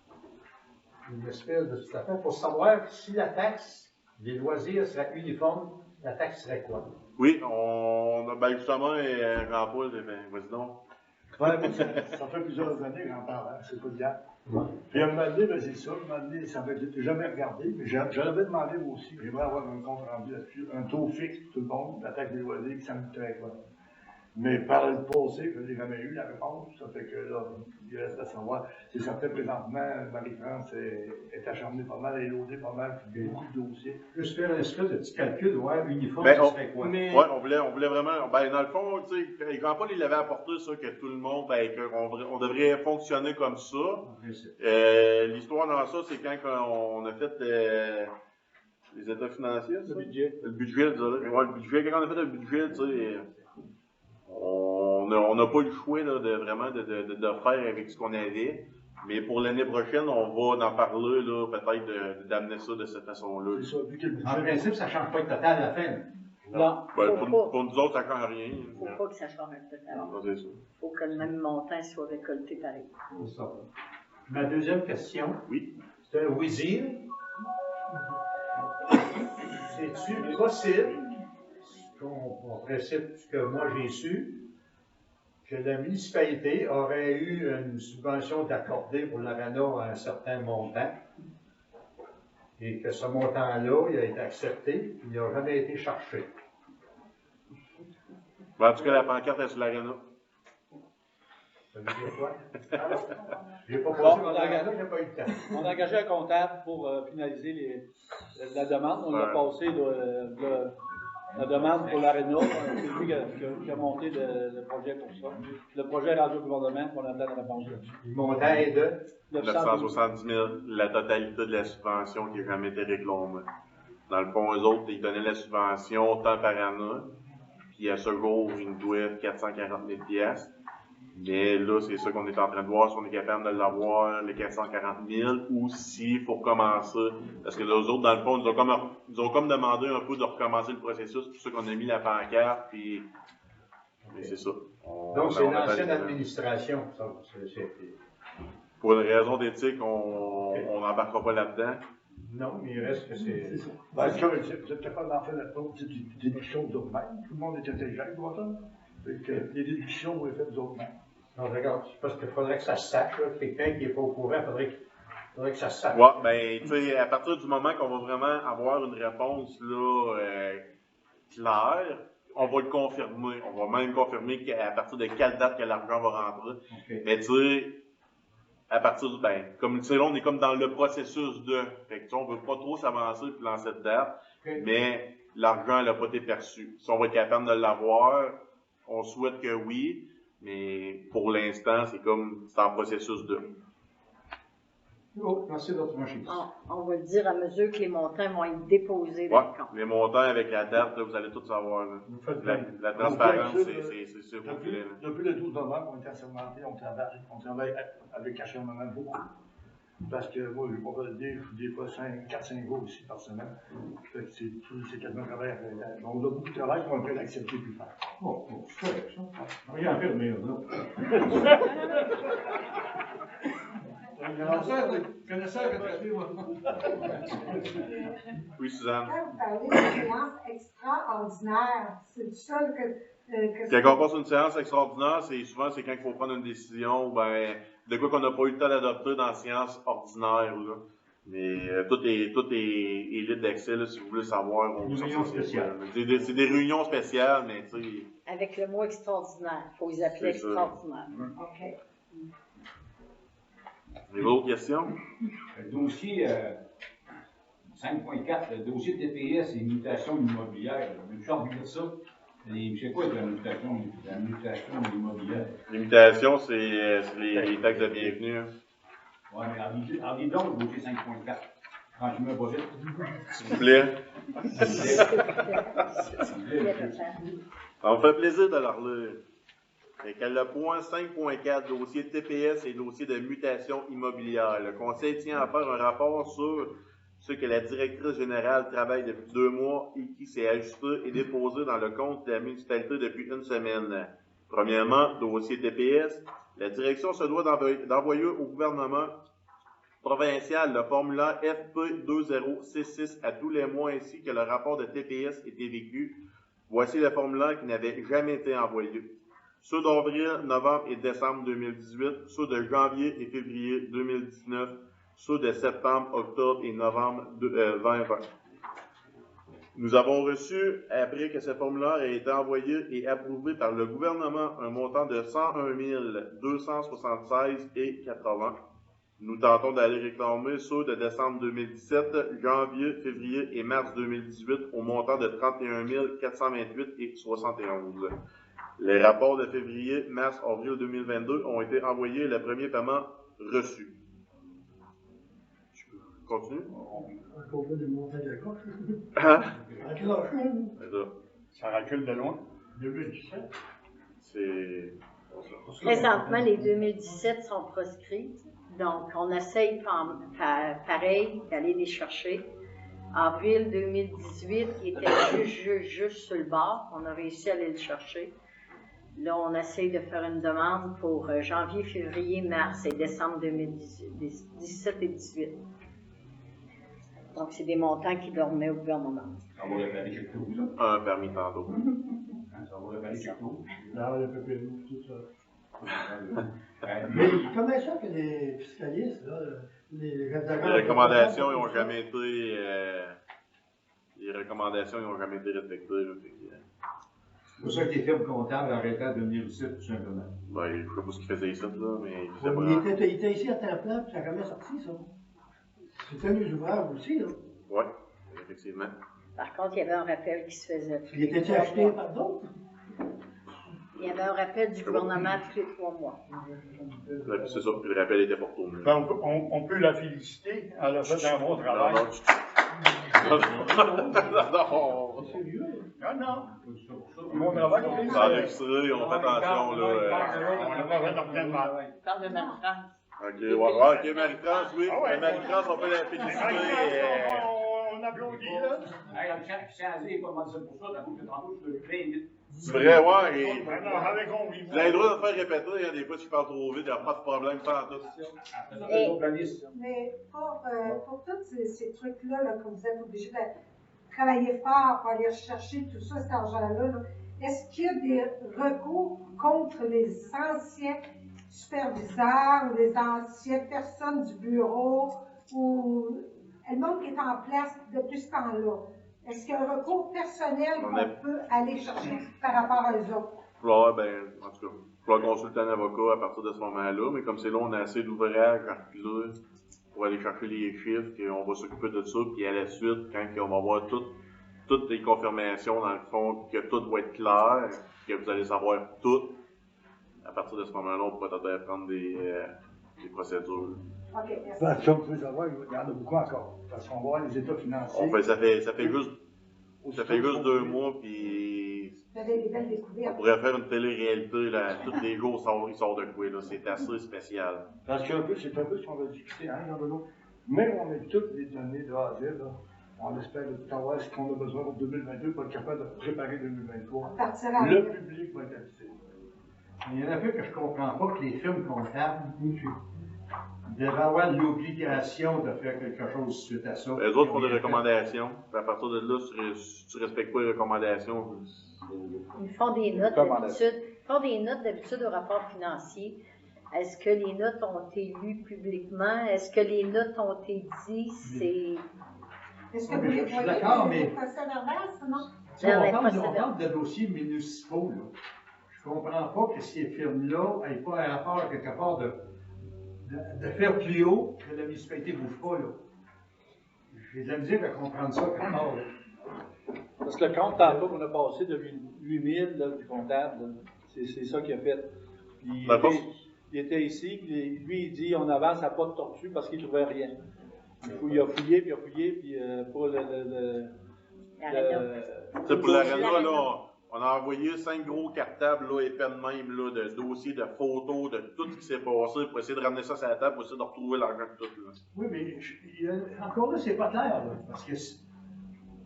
une espèce de tout à fait pour savoir si la taxe des loisirs serait uniforme, la taxe serait quoi? Oui, on a, ben justement, Jean-Paul, vas-y donc. Ouais, mais ça fait plusieurs années que j'en parle, hein, c'est pas d'hier. Puis à un moment donné, ben, c'est ça, à un moment donné, ça j'ai jamais regardé, mais j'avais demandé moi aussi, j'aimerais avoir un compte rendu là-dessus, un taux fixe pour tout le monde, la taxe des loisirs, ça me coûterait quoi. Mais par le passé, je n'ai jamais eu la réponse, ça fait que là, il reste à savoir. C'est certain, présentement, Marie-France est acharnée pas mal, elle est loadée pas mal, puis il y a beaucoup de dossiers. Juste faire une espèce de petit calcul, ouais, uniforme, Ben, ça serait quoi? Ouais, on voulait vraiment. Ben, dans le fond, tu sais, Jean-Paul, il avait apporté ça, que tout le monde, ben, qu'on devrait fonctionner comme ça. L'histoire dans ça, c'est quand on a fait les états financiers, ça? Le budget. Le budget, désolé. Ouais, le budget, quand on a fait le budget, tu sais, on on n'a pas eu le choix là, de faire avec ce qu'on avait. Mais pour l'année prochaine, on va en parler, là, peut-être d'amener ça de cette façon-là. C'est ça, vu que le En budget. principe, ça ne change pas le total à la fin. Non. Ben, Faut pour nous autres, ça ne change rien. Faut pas que ça change un peu. Non, c'est ça. Faut que le même montant soit récolté pareil. C'est ça. Ma deuxième question. Oui. C'est un oui-dire. C'est-tu possible, en principe, ce que moi j'ai su, que la municipalité aurait eu une subvention d'accordée pour l'ARENA à un certain montant et que ce montant-là, il a été accepté, il n'a jamais été cherché. Ben, en tout cas, la pancarte est sur l'aréna. Ça veut dire quoi? J'ai pas Bon, posé mon ARENA, j'ai pas eu le temps. On a engagé un comptable pour finaliser la demande. On a Ouais. passé la demande pour l'ARENA. C'est lui qui a monté le projet pour ça. Le projet est rendu au gouvernement, on attend la réponse là-dessus. Le montant est de 970 000, la totalité de la subvention qui n'a jamais été réclamée. Dans le fond, eux autres, ils donnaient la subvention tant par année, puis à ce jour, ils nous doivent 440 000 piastres. Mais là, c'est ça qu'on est en train de voir, si on est capable de l'avoir, les 440 000, ou s'il faut recommencer. Parce que les autres, dans le fond, ils nous ont comme demandé un peu de recommencer le processus, c'est pour ça qu'on a mis la pancarte, puis... Mais c'est ça. Donc, c'est on appelle- l'ancienne administration, ça. Pour une raison d'éthique, on n'embarquera pas là-dedans. Non, mais il reste que c'est. C'est ça. Ben, comme vous êtes capable d'en faire la déduction vous autres-mêmes. Tout le monde est intelligent, pour ça. Les déductions vont être faites vous autres-mêmes. Non, regarde, c'est parce qu'il faudrait que ça se sache, là. Quelqu'un qui n'est pas au courant, il faudrait que ça se sache. Ouais, ben, tu sais, à partir du moment qu'on va vraiment avoir une réponse, là, claire, on va le confirmer. On va même confirmer à partir de quelle date que l'argent va rentrer. OK. Mais tu sais, à partir du, ben, comme tu sais, là, on est comme dans le processus de, fait que tu sais, on veut pas trop s'avancer puis lancer cette date, OK. mais l'argent n'a pas été perçu. Si on va être capable de l'avoir, on souhaite que oui, mais pour l'instant, c'est en processus de. Oh, merci d'autres machines. On va le dire à mesure que les montants vont être déposés Ouais, dans le compte. les montants avec la date, là, vous allez tout savoir. Là. Vous faites La transparence, Depuis- c'est vous qui l'avez, là. Depuis le 12 novembre, on est assermenté, on travaille avec acharnement beaucoup. Parce que moi, je vais pas le dire, je suis des fois 4-5 jours ici par semaine. Fait que c'est quasiment travail à faire. Donc, on a beaucoup de travail qu'on est prêt à accepter plus faire. Oh, c'est correct, ça. Rien à faire, mais là. Connaisseur retraité, moi. Oui, Suzanne. Quand vous parlez de séance extraordinaire, c'est ça que Quand on passe une séance extraordinaire, c'est quand il faut prendre une décision, ben, de quoi qu'on n'a pas eu le temps d'adopter dans la séance ordinaire, là. Mais tout est libre d'accès, là, si vous voulez savoir. Une réunion spéciale. C'est des réunions spéciales, mais tu sais. Avec le mot extraordinaire. Il faut les appeler C'est ça. extraordinaires. OK. D'autres questions? Le dossier 5.4, le dossier TPS et mutation immobilière. J'ai envie de dire ça. C'est quoi la mutation immobilière? L'imitation, c'est les taxes de bienvenue. Hein. Ouais, mais en dis donc le dossier 5.4. Tranquillement, pas vite. S'il vous plaît. Ça me fait plaisir de leur lire. Fait que le point 5.4, dossier TPS et dossier de mutation immobilière. Le Conseil tient à faire un rapport sur ce que la directrice générale travaille depuis 2 mois et qui s'est ajusté et déposé dans le compte de la municipalité depuis 1 semaine. Premièrement, dossier TPS. La direction se doit d'envoyer au gouvernement provincial le formulaire FP2066 à tous les mois ainsi que le rapport de TPS et TVQ. Voici le formulaire qui n'avait jamais été envoyé. Ceux d'avril, novembre et décembre 2018, ceux de janvier et février 2019, ceux de septembre, octobre et novembre 2020. Nous avons reçu, après que ce formulaire ait été envoyé et approuvé par le gouvernement, un montant de 101 276,80. Nous tentons d'aller réclamer ceux de décembre 2017, janvier, février et mars 2018 au montant de 31 428,71. Les rapports de février, mars, avril 2022 ont été envoyés et le premier paiement reçu. Je continue? On peut démontrer la gauche. Hein? La cloche. C'est ça. Ça recule de loin. 2017. C'est... Présentement, les 2017 sont proscrits. Donc, on essaye pareil d'aller les chercher. Avril 2018, il était juste sur le bord. On a réussi à aller le chercher. Là, on essaye de faire une demande pour janvier, février, mars et décembre 2017 et 2018. Donc, c'est des montants qui dormaient au gouvernement. Ça va réparer quelque chose, ça. Un permis tantôt. Ça va réparer quelque chose. Là, le PPU, tout ça. Mais comment ça que les fiscalistes, là, Les recommandations, ils n'ont jamais été... les recommandations, ils n'ont jamais été respectées. Là, C'est pour ça que les firmes comptables arrêtaient de venir ici, tout simplement. ben, je ne sais pas ce qu'ils faisaient ici, là, mais ils faisaient Ouais, pas. mais il était ici à temps plein, puis ça n'a jamais sorti, ça. C'était les ouvrages aussi, là. Oui, effectivement. Par contre, il y avait un rappel qui se faisait. Il était acheté par d'autres. Il y avait un rappel du gouvernement tous les 3 mois. Là, puis c'est ça, puis le rappel était pour tourner. Ben, on peut la féliciter, elle a fait un bon travail. Non, non. Sérieux? Non, non. Mon travail, on Ça a enregistré, on fait attention, là. On n'a pas fait normalement. Parle de Marie-France. Ok, ouais, ok, Marie-France, oui. Ah ouais. Marie-France, on peut la féliciter. On applaudit, là. Hey, Charles, il n'est pas mal ça pour ça, t'as vu que tantôt, je te plains vite. C'est vrai, ouais. Et... Ben non, avec compris. Vous avez le droit de faire répéter, hein, des fois, si je parle trop vite, il n'y a pas de problème, pas en tout. Après ça, Et- on planisse. Mais pour tous ces trucs-là, là, que vous êtes obligés de travailler fort pour aller chercher tout ça, cet argent-là, là, est-ce qu'il y a des recours contre les anciens superviseurs ou les anciennes personnes du bureau ou le monde qui est en place depuis ce temps-là? Est-ce qu'il y a un recours personnel On qu'on a- peut aller chercher par rapport à eux autres? Ouais, ben, en tout cas, il faut consulter un avocat à partir de ce moment-là, mais comme c'est là, on a assez d'ouvrages à reculer pour aller chercher les chiffres, qu'on va s'occuper de ça, puis à la suite, quand on va voir toutes les confirmations, dans le fond, que tout va être clair, que vous allez savoir tout, à partir de ce moment-là, on pourra peut-être prendre des procédures. OK, merci. Ben, ça, vous pouvez savoir, il y en a beaucoup encore. Parce qu'on va voir les états financiers. Ça fait juste 2 mois, puis Vous avez des belles on découvertes. pourrait faire une télé-réalité, là, tous les jours, il sort de quoi, là, c'est assez spécial. Parce que c'est un peu ce qu'on va discuter, hein, Jean-Benoît. Mais on met toutes les données de A à Z, là. On espère de savoir ce qu'on a besoin pour 2022 pour être capable de préparer 2023. Partir à Le public va être avisé. Il y en a peu que je ne comprends pas que les firmes comptables devaient avoir l'obligation de faire quelque chose suite à ça. Les autres font des recommandations, puis à partir de là, si tu respectes pas les recommandations, Ils font des notes Recommandation. d'habitude au rapport financier. Est-ce que les notes ont été lues publiquement? Est-ce que les notes ont été dites? C'est... Est-ce que Oui, vous mais les je suis voyez d'accord, dans mais- les procès-verbal, sinon? Tu sais, Dans les on procédures. parle de dossiers municipaux, là. Je ne comprends pas que ces firmes-là n'aient pas un rapport quelque part de faire plus haut que la municipalité ne bouge pas, là. J'ai de la misère à comprendre ça quelque part, là. Parce que le compte tantôt qu'on a passé de 8000 là, du comptable, là, c'est ça qu'il a fait. Puis, Ben, il était ici, puis lui il dit on avance à pas de tortue parce qu'il ne trouvait rien. Il a fouillé, puis pour La tu sais, pour l'aréna, là, on a envoyé 5 gros cartables, là, épais de même, là, de dossiers, de photos, de tout ce qui s'est passé pour essayer de ramener ça sur la table, pour essayer de retrouver l'argent de tout, là. Oui, mais encore là, c'est pas clair, là, parce que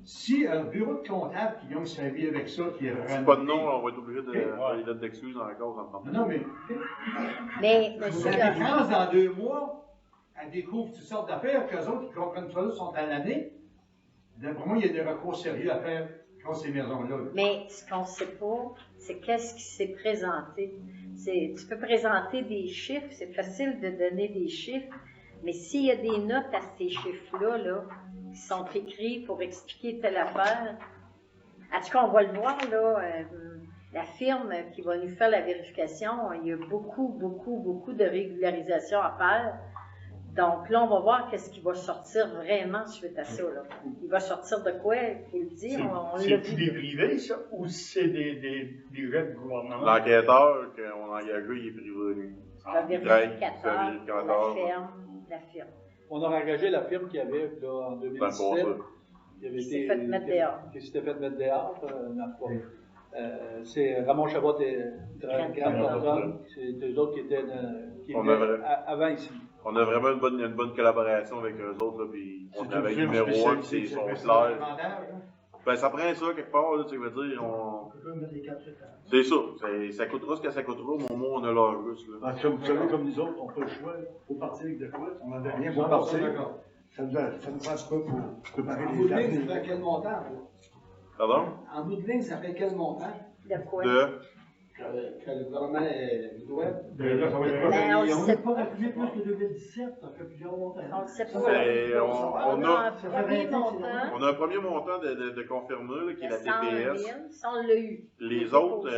si un bureau de comptable qui gagne sa vie avec ça, qui est Si pas de nom, on va être obligé de Ok. faire des lettres d'excuses dans la cause en temps. Non, mais Mais, la monsieur différence dans 2 mois, elle découvre toutes sortes d'affaires qu'eux autres qui comprennent ça, sont à l'année. D'après moi, il y a des recours sérieux à faire contre ces maisons-là. Mais ce qu'on ne sait pas, c'est qu'est-ce qui s'est présenté. Tu peux présenter des chiffres, c'est facile de donner des chiffres, mais s'il y a des notes à ces chiffres-là, là, qui sont écrits pour expliquer telle affaire, en tout cas, on va le voir, là, la firme qui va nous faire la vérification, il y a beaucoup de régularisation à faire. Donc là, on va voir qu'est-ce qui va sortir vraiment suite à ça. Là. Il va sortir de quoi, il faut le dire. On l'a C'est vu. des privés, ça, ou c'est des gens du gouvernement? L'enquêteur qu'on a engagé, il est privé, lui. Le vérificateur, la firme. on a engagé la firme qu'il y avait là, en Dans le 2017. passé. Qui avait Qui s'est fait mettre dehors. Qui s'était fait mettre dehors, ma foi. C'est Ramon Chabot et Grant Thornton. C'est deux autres qui étaient venaient avant ici. On a vraiment une bonne collaboration avec eux autres, là, puis on travaille numéro 1, puis ils sont clairs. Ben, ça prend ça quelque part, là, tu veux dire, c'est ça, ça coûtera ce que ça coûtera, mais au moins on a l'heure juste, là. Vous savez, comme nous autres, on n'a pas le choix, il faut partir avec de quoi, on n'avait rien pour partir. Ça nous prend quoi pour préparer En les bout de ligne, dates? ça fait quel montant? Pardon? En bout de ligne, ça fait quel montant? De quoi? Que le gouvernement doit. Là, ça va être Ben, on le On sait n'a pas appuyé plus que 2017, ça fait plusieurs montants. On le sait pas. Ben, On a un premier montant. On a un premier montant de confirmé, là, qui est la 100 000. TPS. Ça, on l'a eu. Les autres,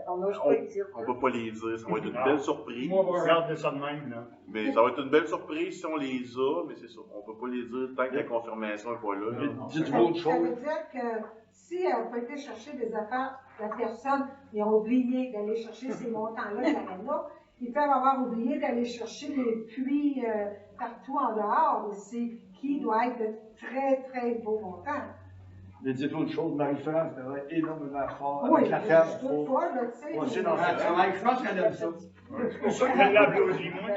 On n'ose pas le dire. on peut pas les dire, ça va être une belle surprise. Moi, on regarde ça de même, là. Mais ça va être une belle surprise si on les a, mais c'est ça, on peut pas les dire tant que la confirmation n'est pas là. Dites-vous autre Ça chose. veut dire que si on peut aller chercher des affaires, la personne a oublié d'aller chercher ces montants-là, là, ils peuvent avoir oublié d'aller chercher les puits partout en dehors aussi, qui doit être de très, très beaux montants. Mais dites autre chose, Marie-France travaille énormément fort Oui, avec la ferme. je trouve pas, là, tu sais. Ouais, c'est dans Ah, la travail, je pense qu'elle aime ça. C'est pour ça qu'elle l'applaudit, moi.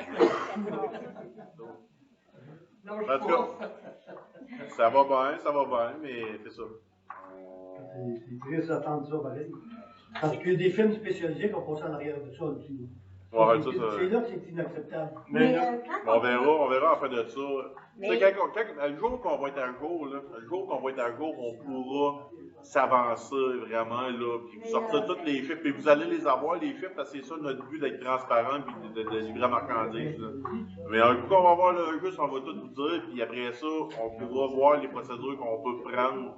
En tout cas, ça va bien, mais c'est ça. C'est triste d'attendre ça, pareil. Parce qu'il y a des films spécialisés qui ont passé en arrière de ça aussi. Ouais, ça. C'est là que c'est inacceptable. Mais On verra en fin de ça. Mais- Tu sais, le jour qu'on va être à jour, là, le jour qu'on va être à jour, on pourra s'avancer vraiment, là, puis vous sortir tous les chiffres, puis vous allez les avoir, les chiffres, parce que c'est ça notre but d'être transparent, puis de livrer la marchandise, là. Mais un coup qu'on va voir le juste, on va tout vous dire, puis après ça, on pourra voir les procédures qu'on peut prendre.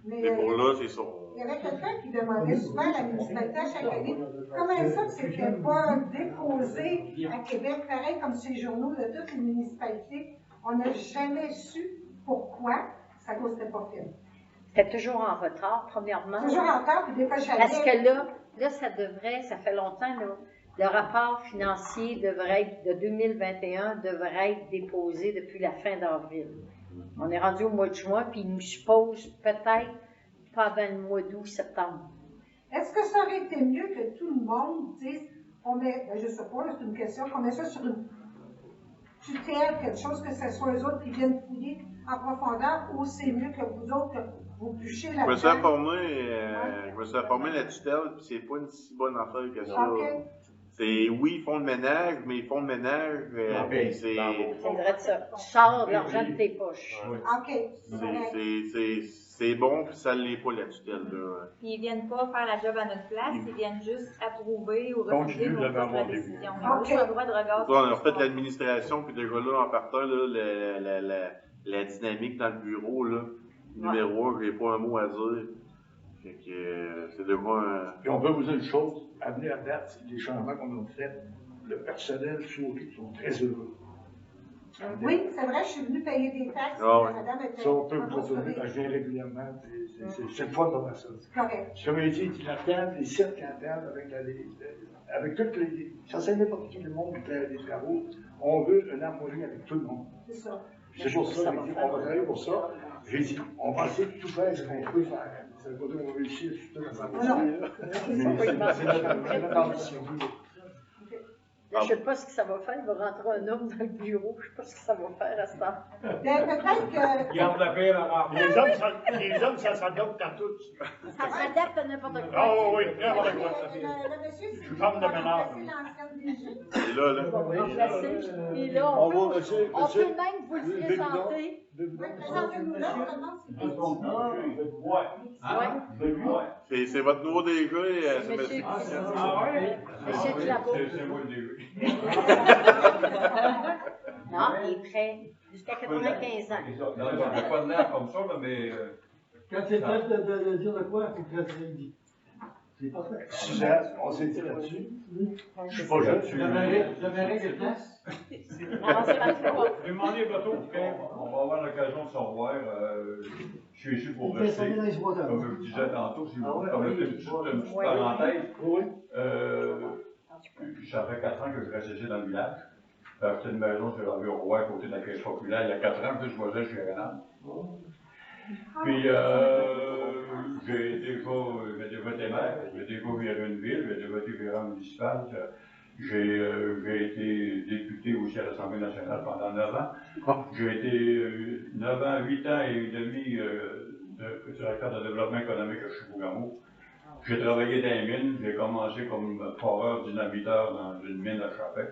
Mais pour là, c'est ça. il y avait quelqu'un qui demandait souvent à la municipalité à chaque année comment ça que c'était pas déposé à Québec, pareil comme ces journaux de toutes les municipalités. On n'a jamais su pourquoi ça ne s'était pas fait. C'était toujours en retard, premièrement. Toujours en retard, puis des fois j'allais. Parce que là, ça fait longtemps, là. Le rapport financier devrait être, de 2021 devrait être déposé depuis la fin d'avril. On est rendu au mois de juin, puis il nous suppose peut-être pas avant le mois d'août, septembre. Est-ce que ça aurait été mieux que tout le monde dise, on met, je sais pas, là, c'est une question, qu'on met ça sur une tutelle, quelque chose, que ce soit eux autres qui viennent fouiller en profondeur, ou c'est mieux que vous autres, que vous bûchez Je me suis là-dedans? informé la tutelle, puis c'est pas une si bonne affaire que ça. OK. C'est, oui, ils font le ménage, mais ils font le ménage, puis c'est... C'est vrai de ça. Tu sors de l'argent de tes poches. OK. C'est bon, puis ça ne l'est pas, la tutelle, là. Puis ils viennent pas faire la job à notre place, ils viennent juste approuver ou refuser Continue nos de l'avoir propres début. décisions. Ils n'ont pas le droit de regarder. On a refait l'administration, puis déjà là, en partant, là, la dynamique dans le bureau, là, numéro 1, j'ai pas un mot à dire. Fait que c'est de moi un... Puis on peut vous dire une chose, amener à date, les changements qu'on a faits, le personnel sourit, ils sont très heureux. Oui, c'est vrai, je suis venue payer des taxes. Ah ouais. Madame était Ça, on peut vous rassurée. dire, je viens régulièrement, c'est le fun de voir ça. Correct. Je m'avais dit, il attend, les sites qui attendent avec toutes les. Ça, c'est n'importe qui le monde qui fait des travaux. On veut une harmonie avec tout le monde. C'est ça. C'est pour ça, j'ai dit, on va travailler pour ça. J'ai dit, on va essayer de tout faire ce qu'on peut faire. Ça veut pas dire qu'on va réussir sur toute la Non. c'est notre ambition. Là, je ne sais pas ce que ça va faire. Il va rentrer un homme dans le bureau. Je ne sais pas ce que ça va faire à ce temps. Ben, peut-être que. Garde la paix, Laurent. Les hommes, ça s'adapte à tout. Ça s'adapte à n'importe quoi. Ah oui, n'importe quoi. Le monsieur, c'est femme de ménage. l'ancienne DG. Et là, là. Et là, on peut même vous le présenter. Présentez-nous là, on demande si C'est votre nouveau DG, c'est Monsieur Ah ouais? Monsieur Clapeau. C'est moi le début. Non, il est prêt jusqu'à 95 ans. Non, on n'a pas de l'air comme ça, là, mais... Quand c'est temps de dire de quoi, il faut que ça dit. C'est pas fait. Suzanne, on s'est dit là-dessus. Je suis pas jeune, je suis. J'aimerais quelle place? Non, c'est pas trop. Demandez bateau, on va avoir l'occasion de se revoir. Je suis ici pour rester. Comme je disais tantôt, si vous permettez une petite parenthèse. Ça fait 4 ans que je reste ici dans le village. J'ai acheté une maison sur la rue Roi, à côté de la Caisse populaire, il y a 4 ans, puis je voisais chez Renard. Puis, j'ai déjà été maire, j'ai déjà géré une ville, j'ai déjà été gérant municipal. J'ai été député aussi à l'Assemblée nationale pendant 9 ans. J'ai été 9 ans, 8 ans et demi directeur de développement économique à Chibougamau. J'ai travaillé dans les mines, j'ai commencé comme foreur dynamiteur dans une mine à Chapec.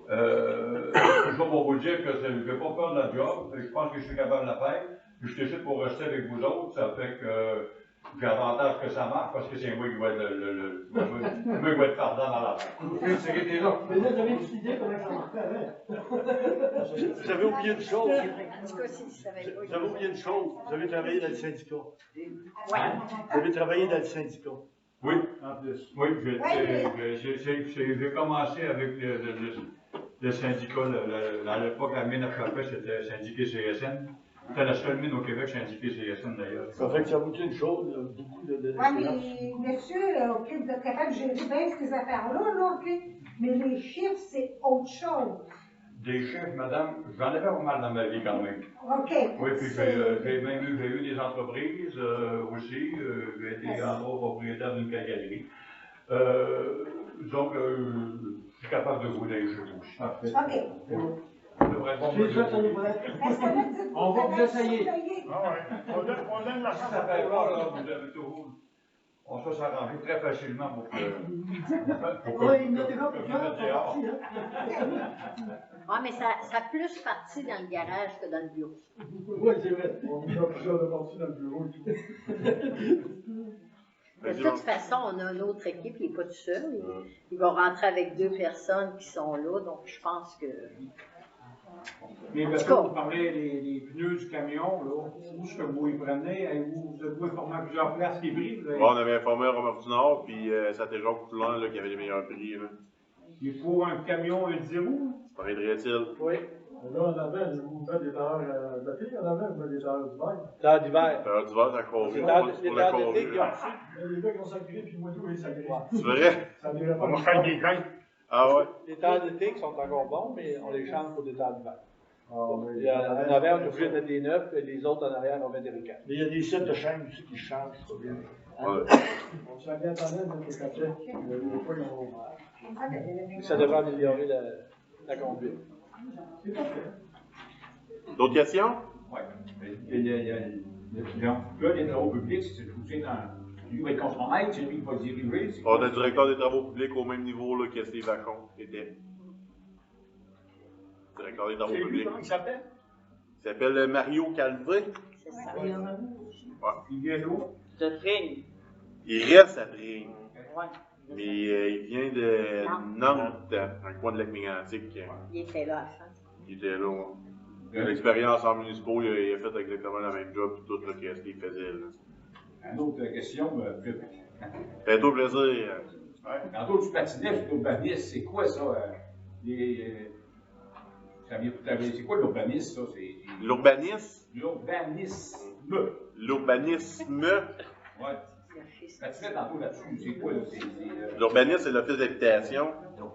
Je vais vous dire que je n'ai pas peur de la job, je pense que je suis capable de la faire. Je suis ici pour rester avec vous autres, ça fait que j'ai avantage que ça marche parce que c'est moi qui vais être pardon dans la Mais là, vous avez décidé comment ça marcherait. Vous avez oublié une chose. En tout cas, si, ça va être Vous avez oublié une chose. Vous avez travaillé dans le syndicat. Ouais. Vous avez travaillé dans le syndicat. Oui, En plus. oui, j'ai commencé avec le syndicat, à l'époque, la mine à Chapec, c'était syndiqué CSN. C'était la seule mine au Québec syndiquée CSN d'ailleurs. Ça fait que ça vous dit une chose, beaucoup de. Oui, mais monsieur, OK, vous êtes capable de gérer bien ces affaires-là, là, OK? Mais les chiffres, c'est autre chose. Des chiffres, madame, j'en ai pas mal dans ma vie quand même. OK. Oui, puis j'ai eu des entreprises aussi. J'ai été en gros propriétaire d'une galerie. Donc, je suis capable de vous donner des chiffres aussi. OK. On va vous essayer. Ah ouais. On donne la chance Ça à fait tout pas, là, vous avez tout. On peut s'arranger très facilement pour que. Oui, il y en a déjà plusieurs qui sont partis, Ah, mais ça a plus parti dans le garage que dans le bureau. Oui, c'est vrai. On a plusieurs partis dans le bureau et tout. De toute façon, on a une autre équipe, il n'est pas tout seul. Ils vont rentrer avec 2 personnes qui sont là, donc je pense que. Mais parce que vous parlez des pneus du camion, là, où est-ce que vous y prenez? Vous êtes informé à plusieurs places les prix? Bon, on avait informé Romain du Nord, puis ça était Jacques Poulin qui avait les meilleurs prix. Là. Et pour un camion, un 10 roues? Paraîtrait-il. Oui. Là, en avant, vous faites des tailleurs de la fille, en avant, vous faites des tailleurs d'hiver. Temps d'hiver. Tailleurs d'hiver, ça court. Les temps d'été qui ont Les gars qui ont sacré, puis moi, tout, ils sacré. C'est vrai? Ça dirait pas. On va faire des gains. Ah ouais? Les temps d'été qui sont encore bons, mais on les change pour des temps d'hiver. En avant, on est obligé de mettre des neufs, et les autres en arrière, on met des ricanes. Mais il y a des sets de chaînes aussi qui changent, c'est pas bien. Ouais. On s'en vient attendant, donc les cafés, des fois, ils ont. Ça devrait améliorer la conduite. C'est parfait. D'autres questions? Oui. Là, les travaux publics, c'est tout dans. Lui va être contre maître, c'est lui qui va diriger. On a le directeur des travaux publics au même niveau là, que Steve Vachon était. Directeur des travaux C'est lui, publics. comment il s'appelle? Il s'appelle Mario Calvé. C'est ça. Ouais. Il vient d'où? De Trigne. Il reste à Trigne. Ouais. Mais il vient de Nantes, un coin de Lac-Mégantic. Il était là à la fin. Il était là. Ouais. Il a l'expérience en municipaux, il a fait exactement la même job que tout ce qu'il faisait. Là. Une autre question. Fais-toi plaisir. Tantôt, tu patinais sur l'urbanisme, c'est quoi ça? C'est quoi l'urbanisme, ça? L'urbanisme? L'urbanisme. L'urbanisme. Ouais. Patinais tantôt là-dessus, c'est quoi? L'urbanisme, c'est l'office d'habitation. On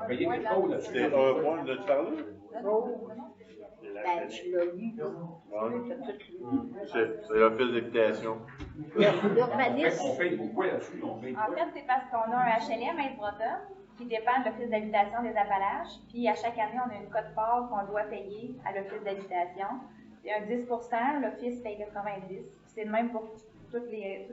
payait quelque chose là-dessus. C'était un point de parler? Ben, tu l'as lu. Ouais. Tu as tout lu. C'est l'office d'habitation. L'urbanisme. On paye pourquoi là-dessus? En fait, c'est parce qu'on a un HLM à Île-Bretonne qui dépend de l'Office d'habitation des Appalaches. Puis à chaque année, on a une cote-part qu'on doit payer à l'Office d'habitation. C'est un 10 l'Office paye 90 %. C'est le même pour toutes les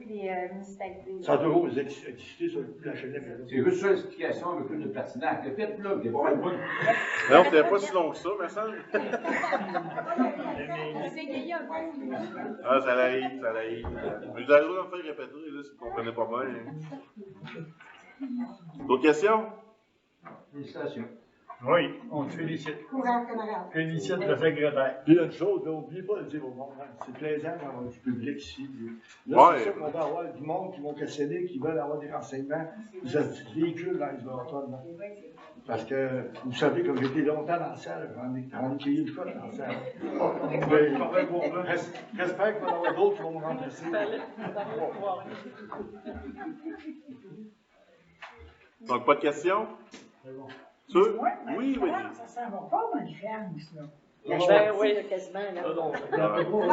municipalités. Ça a toujours existé sur le HLM. C'est juste ça l'explication avec plus de patinage. Le fait là, il est pas mal bon. Non, c'était pas si long que ça, mais ça. Ah, ça l'arrive, ça l'arrive. Mais vous allez me faire répéter, là, si vous ne comprenez pas bien. D'autres questions? Félicitations. Oui, on te félicite. Félicite le secrétaire. Puis une chose, n'oubliez pas de dire au monde, hein, c'est plaisant d'avoir du public ici. Là, c'est sûr qu'on va avoir du monde qui vont questionner, qui veulent avoir des renseignements. Vous êtes véhicules dans les Bretonnes. Parce que, vous savez, comme j'étais longtemps dans la salle, j'en ai crié une fois dans la salle. J'espère qu'il va y en avoir d'autres qui vont me remplacer. Donc, pas de questions? C'est bon. Sûr? Oui, oui. Ça sent bon pas dans les fermes, ça. La Non, partie, oui. là, quasiment, là.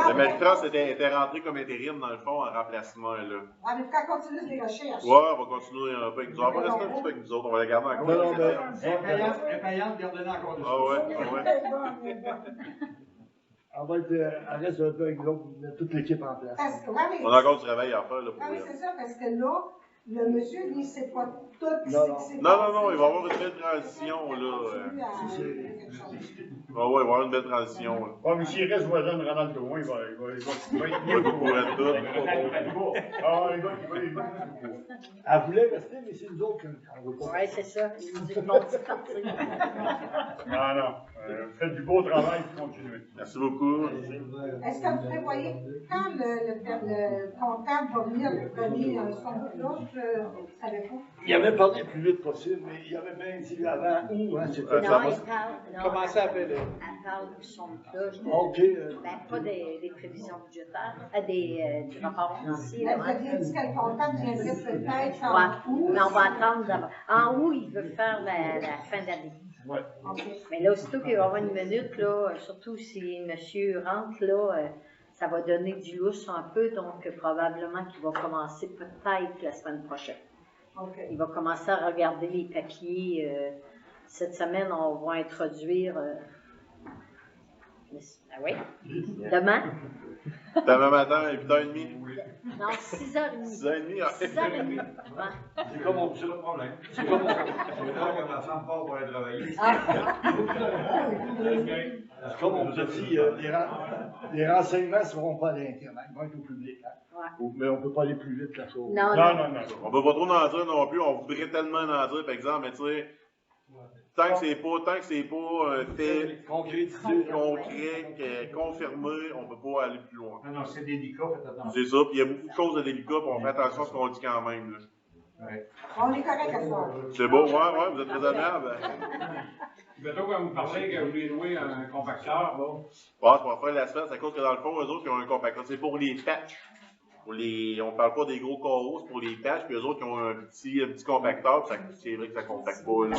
Le magistrat était rentré comme intérim, dans le fond, en remplacement, là. Ah, mais quand continue des recherches. Ouais, on va continuer un peu avec nous autres. On va rester un petit peu avec nous autres. On va la garder encore. Non, mais. Elle est payante, gardez-la encore dessus. Ah ouais, ah ouais. On va être, elle reste un peu avec l'autre, toute l'équipe en place. Parce que, ouais, mais, On a encore du travail à faire, là, pour ah oui, elle. c'est ça, parce que là, le monsieur, lui, c'est pas tout ce Non, qui s'est Non, il va y passé. avoir une belle transition, là. Ah ouais, il va y avoir une belle transition, là. Ouais, mais s'il reste voisin de Ronald Drouin, il va Il va tout courir de tout. Ah, il va. Elle voulait rester, mais c'est nous autres qu'on veut pas. Ouais, c'est ça. Ils nous ont dit de partir. Non. Vous faites du beau travail, vous continuez. Merci beaucoup. Est-ce que vous prévoyez, quand le comptable va venir donner son bout vous savez pas? Il avait parlé le plus vite possible, mais il avait bien dit avant où, hein, c'était. Non, il parle. Non, Comment ça s'appelle? elle parle de son cloche. OK. Ben, pas des prévisions budgétaires, du rapport financier. Elle Là, vous ouais. aviez dit que le comptable viendrait peut-être Ouais. en août. Mais on va attendre d'abord. En août, il veut faire la fin d'année. Ouais. OK. Mais là, aussitôt qu'il va y avoir une minute, là, surtout si monsieur rentre, là, ça va donner du lousse un peu, donc probablement qu'il va commencer peut-être la semaine prochaine. OK. Il va commencer à regarder les papiers. Cette semaine, on va introduire. Ah oui? Demain? Demain matin, à 8h30. Non, 6h30. 6h30, ah. 6h30. Ouais. C'est comme on C'est le problème. C'est comme que ma femme part pour aller travailler. C'est comme on vous a dit, les renseignements ne seront pas à l'Internet, ils vont être au public. Hein? Ouais. Mais on ne peut pas aller plus vite que la chose. Non. On peut pas trop en dire non plus. On voudrait tellement en dire, par exemple, mais tu sais, tant que c'est pas fait, Concrétisé. concret, confirmé, on peut pas aller plus loin. Non, c'est délicat, faites attention. C'est ça, puis il y a beaucoup de choses de délicat, puis on fait attention à ce qu'on dit quand même, là. On est correct à ça. C'est beau, ouais, vous êtes raisonnable. Mettons, quand vous parlez que vous voulez louer un compacteur, là. Ouais, c'est pour faire la semaine, c'est à cause que dans le fond, eux autres, ils ont un compacteur. C'est pour les patchs. On parle pas des gros carreaux, c'est pour les patchs, puis eux autres, ils ont un petit compacteur, puis c'est vrai que ça compacte pas, là.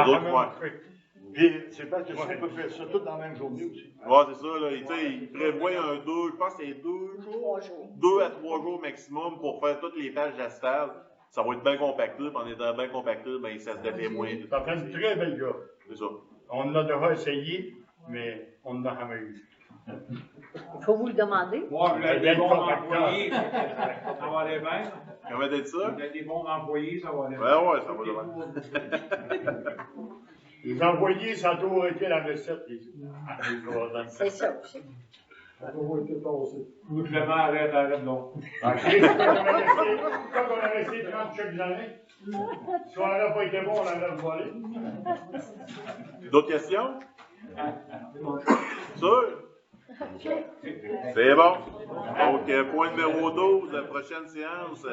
Eux autres, ouais. Puis c'est parce que ça, on peut faire ça tout dans la même journée aussi. Ouais, c'est ça, là. Ils prévoient je pense que c'est 2 à 3 jours maximum pour faire toutes les pages d'asphalte. Ça va être bien compacté, puis en étant bien compacté, ben, ça se défait moins vite. Ça fait une très belle job. C'est ça. On l'a déjà essayé, mais on n'a jamais eu. Il faut vous le demander. Moi, vous êtes des bons employés, ça va aller bien. Comment t'as dit ça? Vous êtes des bons employés, ça va aller bien. Ouais, ça va aller bien. Les envoyés, ça a toujours été la recette. C'est ça aussi. Vous, Clément, arrête donc. Quand on a resté 30 chaque année, si on n'aurait pas été bon, on aurait volé. D'autres questions? Sûr? C'est bon. Donc, point numéro 12, la prochaine séance.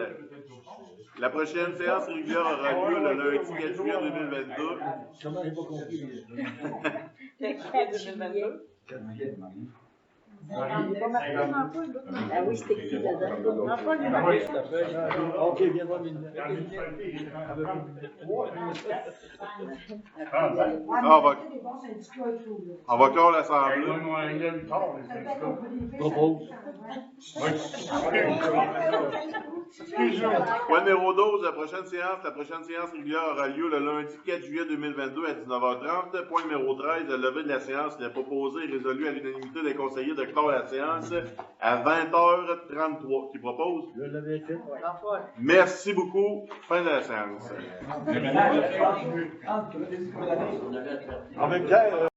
La prochaine séance régulière aura lieu le lundi 4 juillet 2022. Comment j'ai pas compris? 4 juillet 2022. Ah oui, c'est écrit dedans. Ok, viens voir une On va clore l'assemblée. Point numéro 12, la prochaine séance régulière aura lieu le lundi 4 juillet 2022 à 19h30. Point numéro 13, le lever de la séance est proposé et résolu à l'unanimité des conseillers de clore la séance à 20h33. Qui propose? Je l'avais fait. Merci beaucoup. Fin de la séance. En même temps,